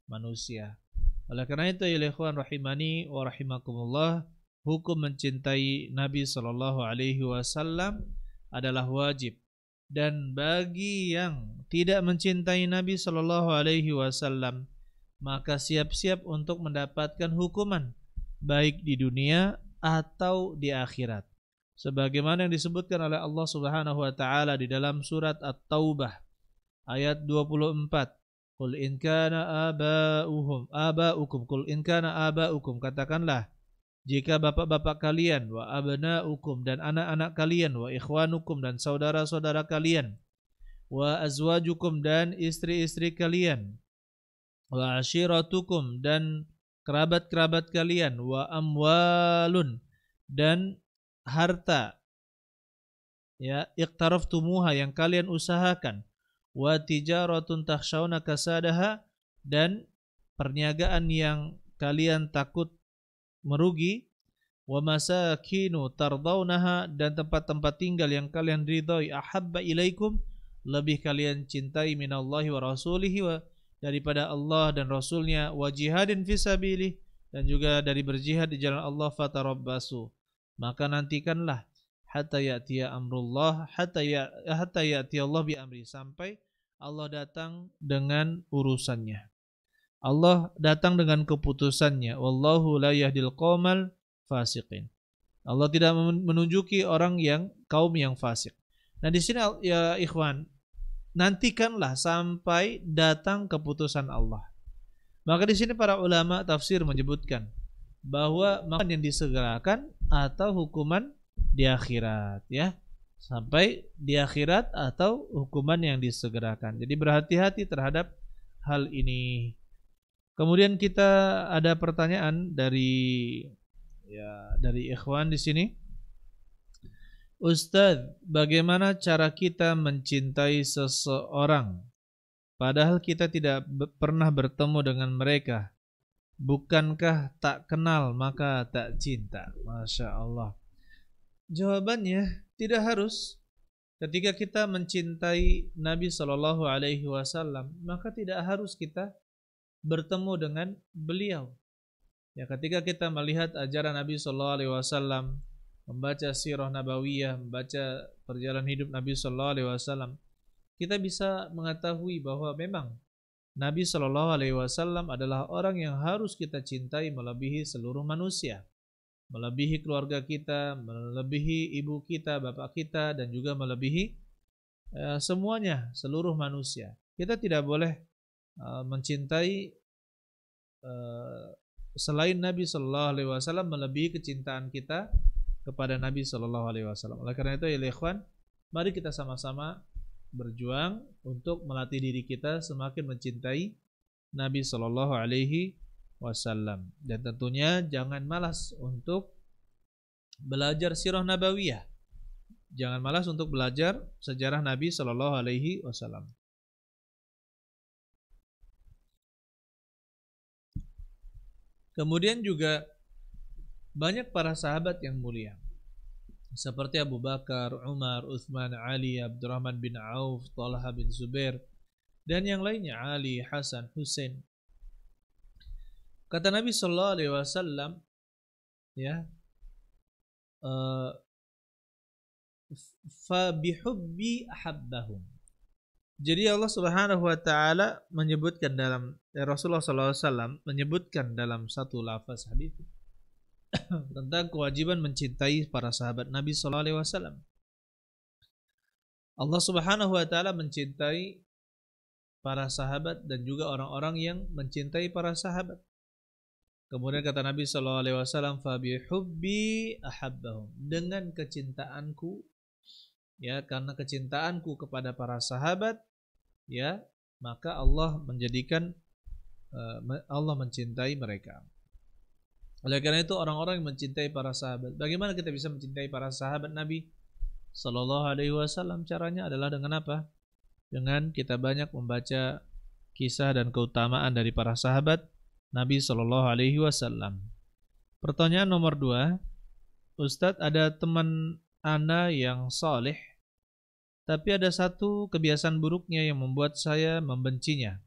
manusia. Oleh karena itu, ya ikhwan rahimani wa rahimakumullah, hukum mencintai Nabi sallallahu alaihi wasallam adalah wajib. Dan bagi yang tidak mencintai Nabi sallallahu alaihi wasallam, maka siap-siap untuk mendapatkan hukuman baik di dunia atau di akhirat. Sebagaimana yang disebutkan oleh Allah Subhanahu wa taala di dalam surat At-Taubah ayat 24. Qul in kana aba'ukum, katakanlah, jika bapak-bapak kalian, wa abna'ukum, dan anak-anak kalian, wa ikhwanukum, dan saudara-saudara kalian, wa azwajukum, dan istri-istri kalian, wa ashiratukum, dan kerabat-kerabat kalian, wa amwalun, dan harta, ya, iqtaraftumuha, yang kalian usahakan, wa tijaratun takhshawna kasadaha, dan perniagaan yang kalian takut merugi, wa masakinu tardawnaha, dan tempat-tempat tinggal yang kalian ridhoi, ahabba ilaikum, lebih kalian cintai, minallahi wa rasulihi, wa daripada Allah dan Rasulnya, wa jihadin fisabilih, dan juga dari berjihad di jalan Allah, fatarabbasu, maka nantikanlah, hatta ya'tiya amrullah, hatta ya'tiya Allah bi amri, sampai Allah datang dengan urusannya, Allah datang dengan keputusannya. Wallahu la yahdil qaumal fasiqin, Allah tidak menunjuki kaum yang fasik. Nah di sini ya ikhwan, nantikanlah sampai datang keputusan Allah. Maka di sini para ulama tafsir menyebutkan bahwa makan yang disegerakan atau hukuman di akhirat, ya, sampai di akhirat atau hukuman yang disegerakan. Jadi berhati-hati terhadap hal ini. Kemudian kita ada pertanyaan dari ikhwan di sini. Ustadz, bagaimana cara kita mencintai seseorang padahal kita tidak pernah bertemu dengan mereka? Bukankah tak kenal maka tak cinta? Masya Allah. Jawabannya tidak harus. Ketika kita mencintai Nabi Shallallahu Alaihi Wasallam, maka tidak harus kita bertemu dengan beliau. Ya, ketika kita melihat ajaran Nabi Shallallahu Alaihi Wasallam, membaca sirah nabawiyah, membaca perjalanan hidup Nabi Shallallahu Alaihi Wasallam, kita bisa mengetahui bahwa memang Nabi Shallallahu Alaihi Wasallam adalah orang yang harus kita cintai melebihi seluruh manusia, melebihi keluarga kita, melebihi ibu kita, bapak kita, dan juga melebihi semuanya, seluruh manusia. Kita tidak boleh mencintai uh, selain Nabi Shallallahu Alaihi Wasallam melebihi kecintaan kita kepada Nabi Shallallahu Alaihi Wasallam. Oleh karena itu, ya ikhwan, mari kita sama-sama berjuang untuk melatih diri kita semakin mencintai Nabi Shallallahu Alaihi Wasallam. Dan tentunya jangan malas untuk belajar sirah nabawiyah. Jangan malas untuk belajar sejarah Nabi Shallallahu Alaihi Wasallam. Kemudian juga banyak para sahabat yang mulia, seperti Abu Bakar, Umar, Uthman, Ali, Abdurrahman bin Auf, Talha bin Zubair, dan yang lainnya, Ali, Hasan, Husain. Kata Nabi Shallallahu Alaihi Wasallam, ya, fa bihubbi ahabbahum. Jadi Allah Subhanahu wa taala menyebutkan dalam Rasulullah sallallahu alaihi wasallam menyebutkan dalam satu lafaz hadis tentang kewajiban mencintai para sahabat Nabi sallallahu alaihi wasallam. Allah Subhanahu wa taala mencintai para sahabat dan juga orang-orang yang mencintai para sahabat. Kemudian kata Nabi sallallahu alaihi wasallam, fa bihubbi ahabbahum, dengan kecintaanku, ya, karena kecintaanku kepada para sahabat, ya, maka Allah menjadikan Allah mencintai mereka. Oleh karena itu, orang-orang yang mencintai para sahabat, bagaimana kita bisa mencintai para sahabat Nabi Sallallahu Alaihi Wasallam? Caranya adalah dengan apa? Dengan kita banyak membaca kisah dan keutamaan dari para sahabat Nabi Sallallahu Alaihi Wasallam. Pertanyaan nomor 2, Ustadz, ada teman ana yang saleh, tapi ada satu kebiasaan buruknya yang membuat saya membencinya.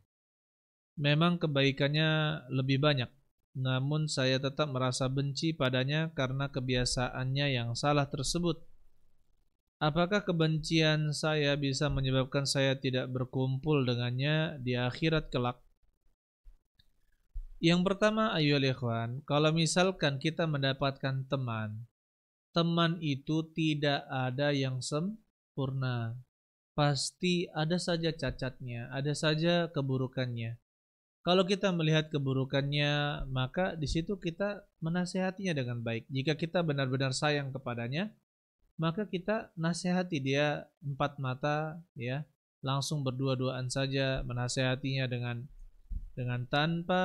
Memang kebaikannya lebih banyak, namun saya tetap merasa benci padanya karena kebiasaannya yang salah tersebut. Apakah kebencian saya bisa menyebabkan saya tidak berkumpul dengannya di akhirat kelak? Yang pertama, ayolah ikhwan, kalau misalkan kita mendapatkan teman itu tidak ada yang sempurna. Pasti ada saja cacatnya, ada saja keburukannya. Kalau kita melihat keburukannya, maka di situ kita menasihatinya dengan baik. Jika kita benar-benar sayang kepadanya, maka kita nasihati dia empat mata, ya, langsung berdua-duaan saja menasihatinya dengan tanpa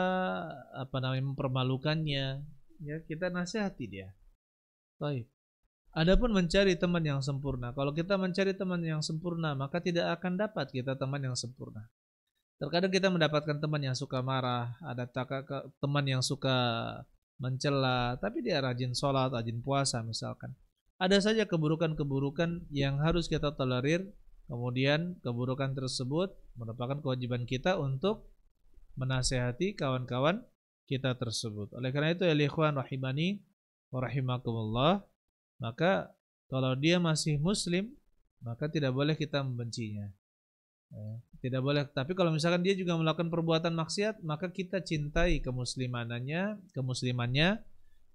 mempermalukannya, ya, kita nasihati dia. Baik. Adapun mencari teman yang sempurna, kalau kita mencari teman yang sempurna, maka tidak akan dapat kita teman yang sempurna. Terkadang kita mendapatkan teman yang suka marah, ada teman yang suka mencela, tapi dia rajin sholat, rajin puasa misalkan. Ada saja keburukan-keburukan yang harus kita tolerir, kemudian keburukan tersebut merupakan kewajiban kita untuk menasehati kawan-kawan kita tersebut. Oleh karena itu, ya ikhwan rahimani wa rahimakumullah, maka kalau dia masih muslim, maka tidak boleh kita membencinya. Tidak boleh. Tapi kalau misalkan dia juga melakukan perbuatan maksiat, maka kita cintai kemuslimannya.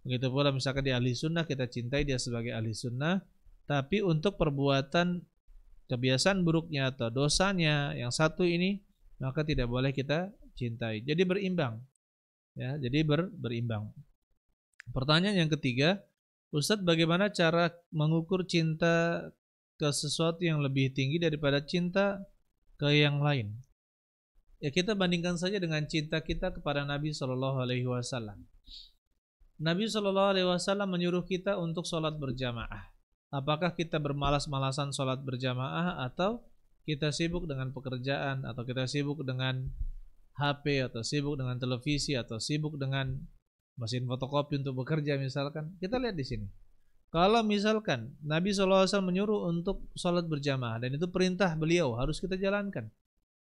Begitu pula misalkan dia ahli sunnah, kita cintai dia sebagai ahli sunnah. Tapi untuk perbuatan kebiasaan buruknya atau dosanya yang satu ini, maka tidak boleh kita cintai. Jadi berimbang, ya. Jadi berimbang. Pertanyaan yang ketiga, Ustadz, bagaimana cara mengukur cinta ke sesuatu yang lebih tinggi daripada cinta ke yang lain? Ya, kita bandingkan saja dengan cinta kita kepada Nabi Shallallahu Alaihi Wasallam. Nabi Shallallahu Alaihi Wasallam menyuruh kita untuk sholat berjamaah. Apakah kita bermalas-malasan sholat berjamaah, atau kita sibuk dengan pekerjaan, atau kita sibuk dengan HP, atau sibuk dengan televisi, atau sibuk dengan mesin fotokopi untuk bekerja misalkan? Kita lihat di sini. Kalau misalkan Nabi SAW menyuruh untuk sholat berjamaah dan itu perintah beliau, harus kita jalankan.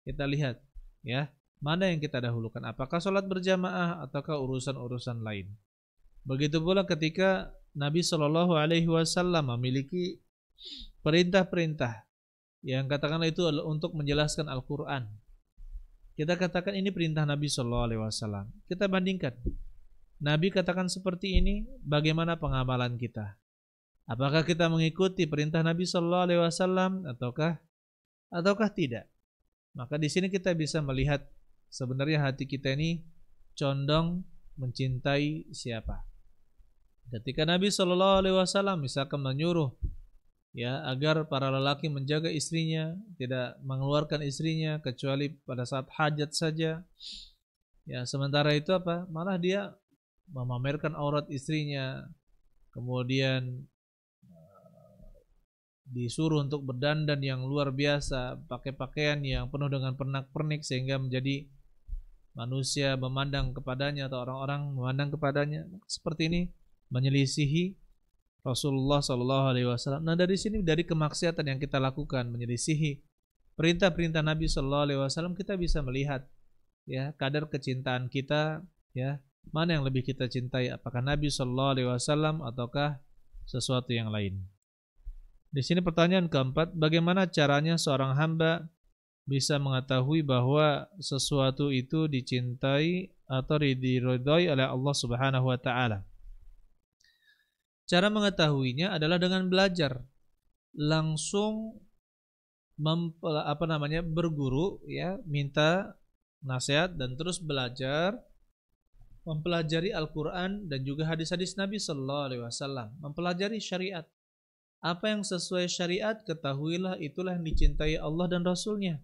Kita lihat, ya, mana yang kita dahulukan, apakah sholat berjamaah ataukah urusan-urusan lain. Begitu pula ketika Nabi SAW memiliki perintah-perintah yang katakanlah itu adalah untuk menjelaskan Al-Quran. Kita katakan ini perintah Nabi SAW. Kita bandingkan. Nabi katakan seperti ini, bagaimana pengamalan kita? Apakah kita mengikuti perintah Nabi Sallallahu Alaihi Wasallam ataukah tidak? Maka di sini kita bisa melihat sebenarnya hati kita ini condong mencintai siapa. Ketika Nabi Shallallahu Alaihi Wasallam misalkan menyuruh ya agar para lelaki menjaga istrinya, tidak mengeluarkan istrinya kecuali pada saat hajat saja. Ya, sementara itu apa? Malah dia memamerkan aurat istrinya, kemudian disuruh untuk berdandan yang luar biasa, pakai pakaian yang penuh dengan pernak-pernik sehingga menjadi manusia memandang kepadanya atau orang-orang memandang kepadanya. Seperti ini menyelisihi Rasulullah Shallallahu Alaihi Wasallam. Nah, dari sini, dari kemaksiatan yang kita lakukan, menyelisihi perintah-perintah Nabi Shallallahu Alaihi Wasallam, kita bisa melihat ya kadar kecintaan kita, ya mana yang lebih kita cintai, apakah Nabi Shallallahu Alaihi Wasallam ataukah sesuatu yang lain. Di sini pertanyaan keempat, bagaimana caranya seorang hamba bisa mengetahui bahwa sesuatu itu dicintai atau diridhai oleh Allah Subhanahu wa taala? Cara mengetahuinya adalah dengan belajar. Langsung berguru ya, minta nasihat dan terus belajar, mempelajari Al-Qur'an dan juga hadis-hadis Nabi sallallahu alaihi wasallam, mempelajari syariat. Apa yang sesuai syariat, ketahuilah itulah yang dicintai Allah dan Rasulnya.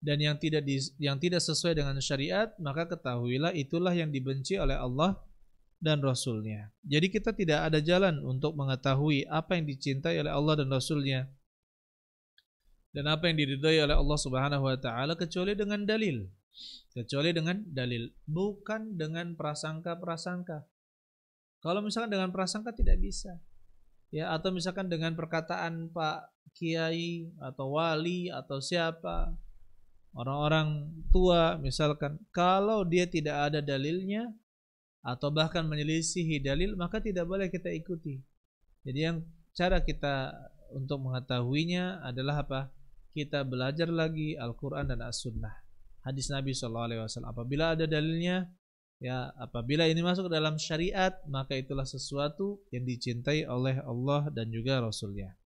Dan yang tidak sesuai dengan syariat, maka ketahuilah itulah yang dibenci oleh Allah dan Rasulnya. Jadi kita tidak ada jalan untuk mengetahui apa yang dicintai oleh Allah dan Rasulnya dan apa yang diridhai oleh Allah Subhanahu wa taala kecuali dengan dalil. Kecuali dengan dalil, bukan dengan prasangka-prasangka. Kalau misalkan dengan prasangka tidak bisa. Ya, atau misalkan dengan perkataan Pak Kiai atau wali atau siapa, orang-orang tua misalkan, kalau dia tidak ada dalilnya atau bahkan menyelisihi dalil, maka tidak boleh kita ikuti. Jadi yang cara kita untuk mengetahuinya adalah apa? Kita belajar lagi Al-Quran dan As-Sunnah, hadis Nabi SAW. Apabila ada dalilnya, ya, apabila ini masuk ke dalam syariat, maka itulah sesuatu yang dicintai oleh Allah dan juga Rasulnya.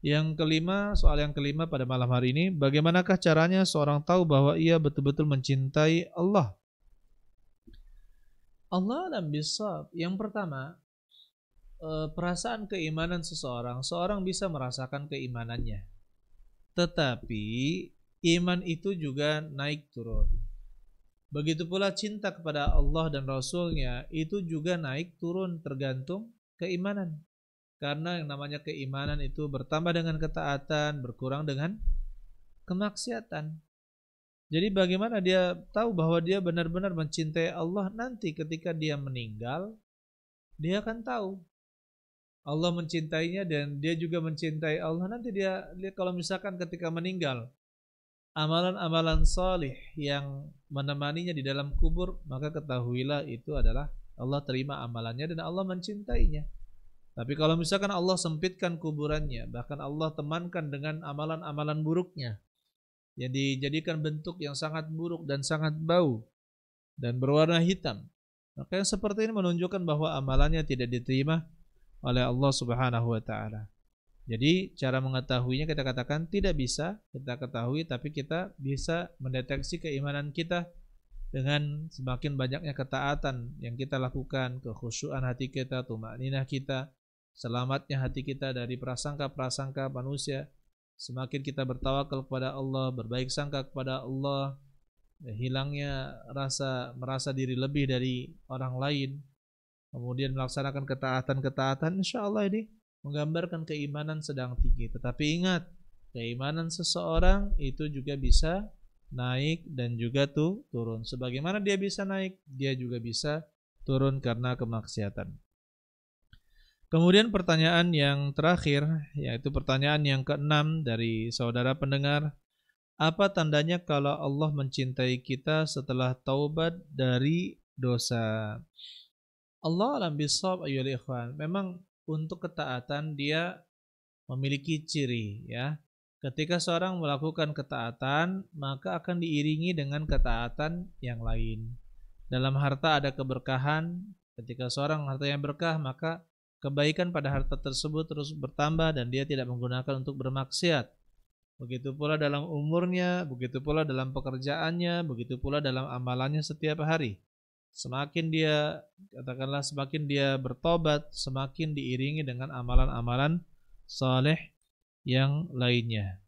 Yang kelima, soal yang kelima pada malam hari ini, bagaimanakah caranya seorang tahu bahwa ia betul-betul mencintai Allah? Allah alam bisawab. Yang pertama, perasaan keimanan seseorang bisa merasakan keimanannya. Tetapi iman itu juga naik turun. Begitu pula cinta kepada Allah dan Rasulnya itu juga naik turun tergantung keimanan. Karena yang namanya keimanan itu bertambah dengan ketaatan, berkurang dengan kemaksiatan. Jadi bagaimana dia tahu bahwa dia benar-benar mencintai Allah? Nanti ketika dia meninggal, dia akan tahu Allah mencintainya dan dia juga mencintai Allah. Nanti dia kalau misalkan ketika meninggal, amalan-amalan salih yang menemaninya di dalam kubur, maka ketahuilah itu adalah Allah terima amalannya dan Allah mencintainya. Tapi kalau misalkan Allah sempitkan kuburannya, bahkan Allah temankan dengan amalan-amalan buruknya, yang dijadikan bentuk yang sangat buruk dan sangat bau dan berwarna hitam, maka yang seperti ini menunjukkan bahwa amalannya tidak diterima oleh Allah Subhanahu wa taala. Jadi cara mengetahuinya kita katakan tidak bisa kita ketahui, tapi kita bisa mendeteksi keimanan kita dengan semakin banyaknya ketaatan yang kita lakukan, kekhusyuan hati kita, tumaninah kita, selamatnya hati kita dari prasangka-prasangka manusia. Semakin kita bertawakal kepada Allah, berbaik sangka kepada Allah, hilangnya rasa merasa diri lebih dari orang lain, kemudian melaksanakan ketaatan-ketaatan, insyaallah ini menggambarkan keimanan sedang tinggi. Tetapi ingat, keimanan seseorang itu juga bisa naik dan juga turun. Sebagaimana dia bisa naik, dia juga bisa turun karena kemaksiatan. Kemudian pertanyaan yang terakhir, yaitu pertanyaan yang keenam dari saudara pendengar. Apa tandanya kalau Allah mencintai kita setelah taubat dari dosa? Allah alam bisawab ayyuhal ikhwan. Memang untuk ketaatan dia memiliki ciri, ya. Ketika seorang melakukan ketaatan, maka akan diiringi dengan ketaatan yang lain. Dalam harta ada keberkahan. Ketika seorang hartanya berkah, maka kebaikan pada harta tersebut terus bertambah dan dia tidak menggunakan untuk bermaksiat. Begitu pula dalam umurnya, begitu pula dalam pekerjaannya, begitu pula dalam amalannya setiap hari. semakin dia, katakanlah semakin dia bertobat, semakin diiringi dengan amalan-amalan saleh yang lainnya.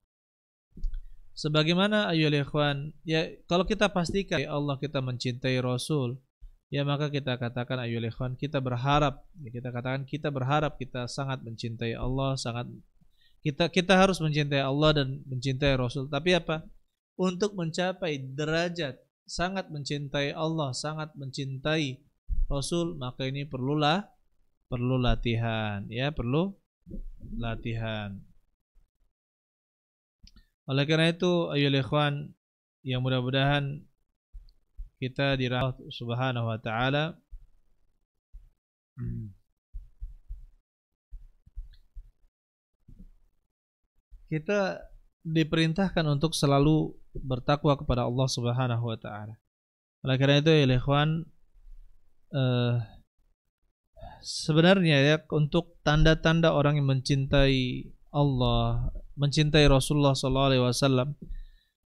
Sebagaimana ayyuhal ikhwan, ya kalau kita pastikan ya Allah kita mencintai Rasul, ya maka kita katakan ayyuhal ikhwan kita berharap, ya, kita katakan kita berharap kita sangat mencintai Allah, sangat kita harus mencintai Allah dan mencintai Rasul. Tapi apa? Untuk mencapai derajat sangat mencintai Allah, sangat mencintai Rasul, maka ini perlu latihan, ya perlu latihan. Oleh karena itu, ayyuhal ikhwan, yang mudah-mudahan kita dirahmati Allah Subhanahu wa taala. Kita diperintahkan untuk selalu bertakwa kepada Allah Subhanahu wa taala. Oleh karena itu, ya ikhwan, sebenarnya ya untuk tanda-tanda orang yang mencintai Allah, mencintai Rasulullah SAW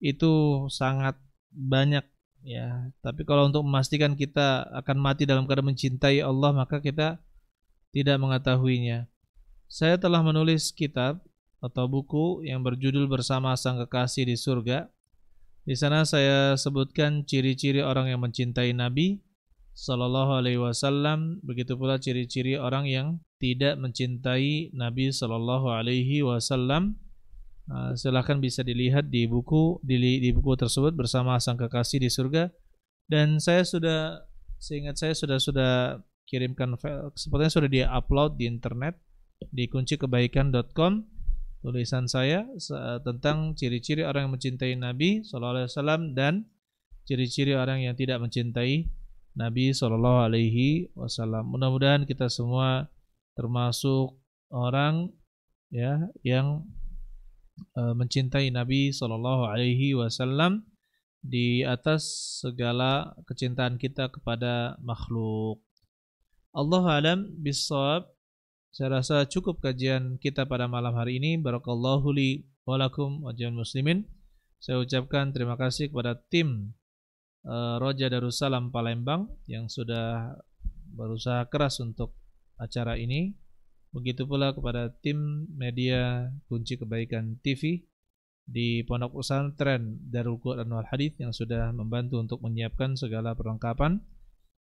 itu sangat banyak ya. Tapi kalau untuk memastikan kita akan mati dalam keadaan mencintai Allah, maka kita tidak mengetahuinya. Saya telah menulis kitab atau buku yang berjudul Bersama Sang Kekasih di Surga. Di sana saya sebutkan ciri-ciri orang yang mencintai Nabi Sallallahu Alaihi Wasallam, begitu pula ciri-ciri orang yang tidak mencintai Nabi Sallallahu Alaihi Wasallam. Silahkan bisa dilihat di buku tersebut Bersama Sang Kekasih di Surga. Dan saya sudah, seingat saya sudah kirimkan file, sepertinya sudah dia upload di internet di kuncikebaikan.com, tulisan saya tentang ciri-ciri orang yang mencintai Nabi Sallallahu Alaihi Wasallam dan ciri-ciri orang yang tidak mencintai Nabi Sallallahu Alaihi Wasallam. Mudah-mudahan kita semua termasuk orang ya yang mencintai Nabi Sallallahu Alaihi Wasallam di atas segala kecintaan kita kepada makhluk. Allahu a'lam bissawab. Saya rasa cukup kajian kita pada malam hari ini. Barakallahu li wa lakum wa jami'al muslimin. Saya ucapkan terima kasih kepada tim Roja Darussalam Palembang yang sudah berusaha keras untuk acara ini. Begitu pula kepada tim media Kunci Kebaikan TV di Pondok Pesantren Darul Quran wal Hadits yang sudah membantu untuk menyiapkan segala perlengkapan.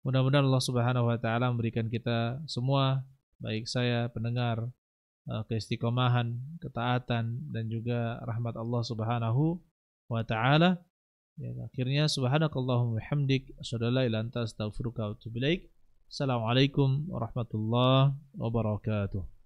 Mudah-mudahan Allah Subhanahu wa taala memberikan kita semua, baik saya pendengar, keistiqomahan, ketaatan dan juga rahmat Allah Subhanahu wa taala. Ya, akhirnya subhanakallahumma wa bihamdik asyhadu an la ilaha illa anta astaghfiruka wa atubu ilaik. Assalamualaikum warahmatullahi wabarakatuh.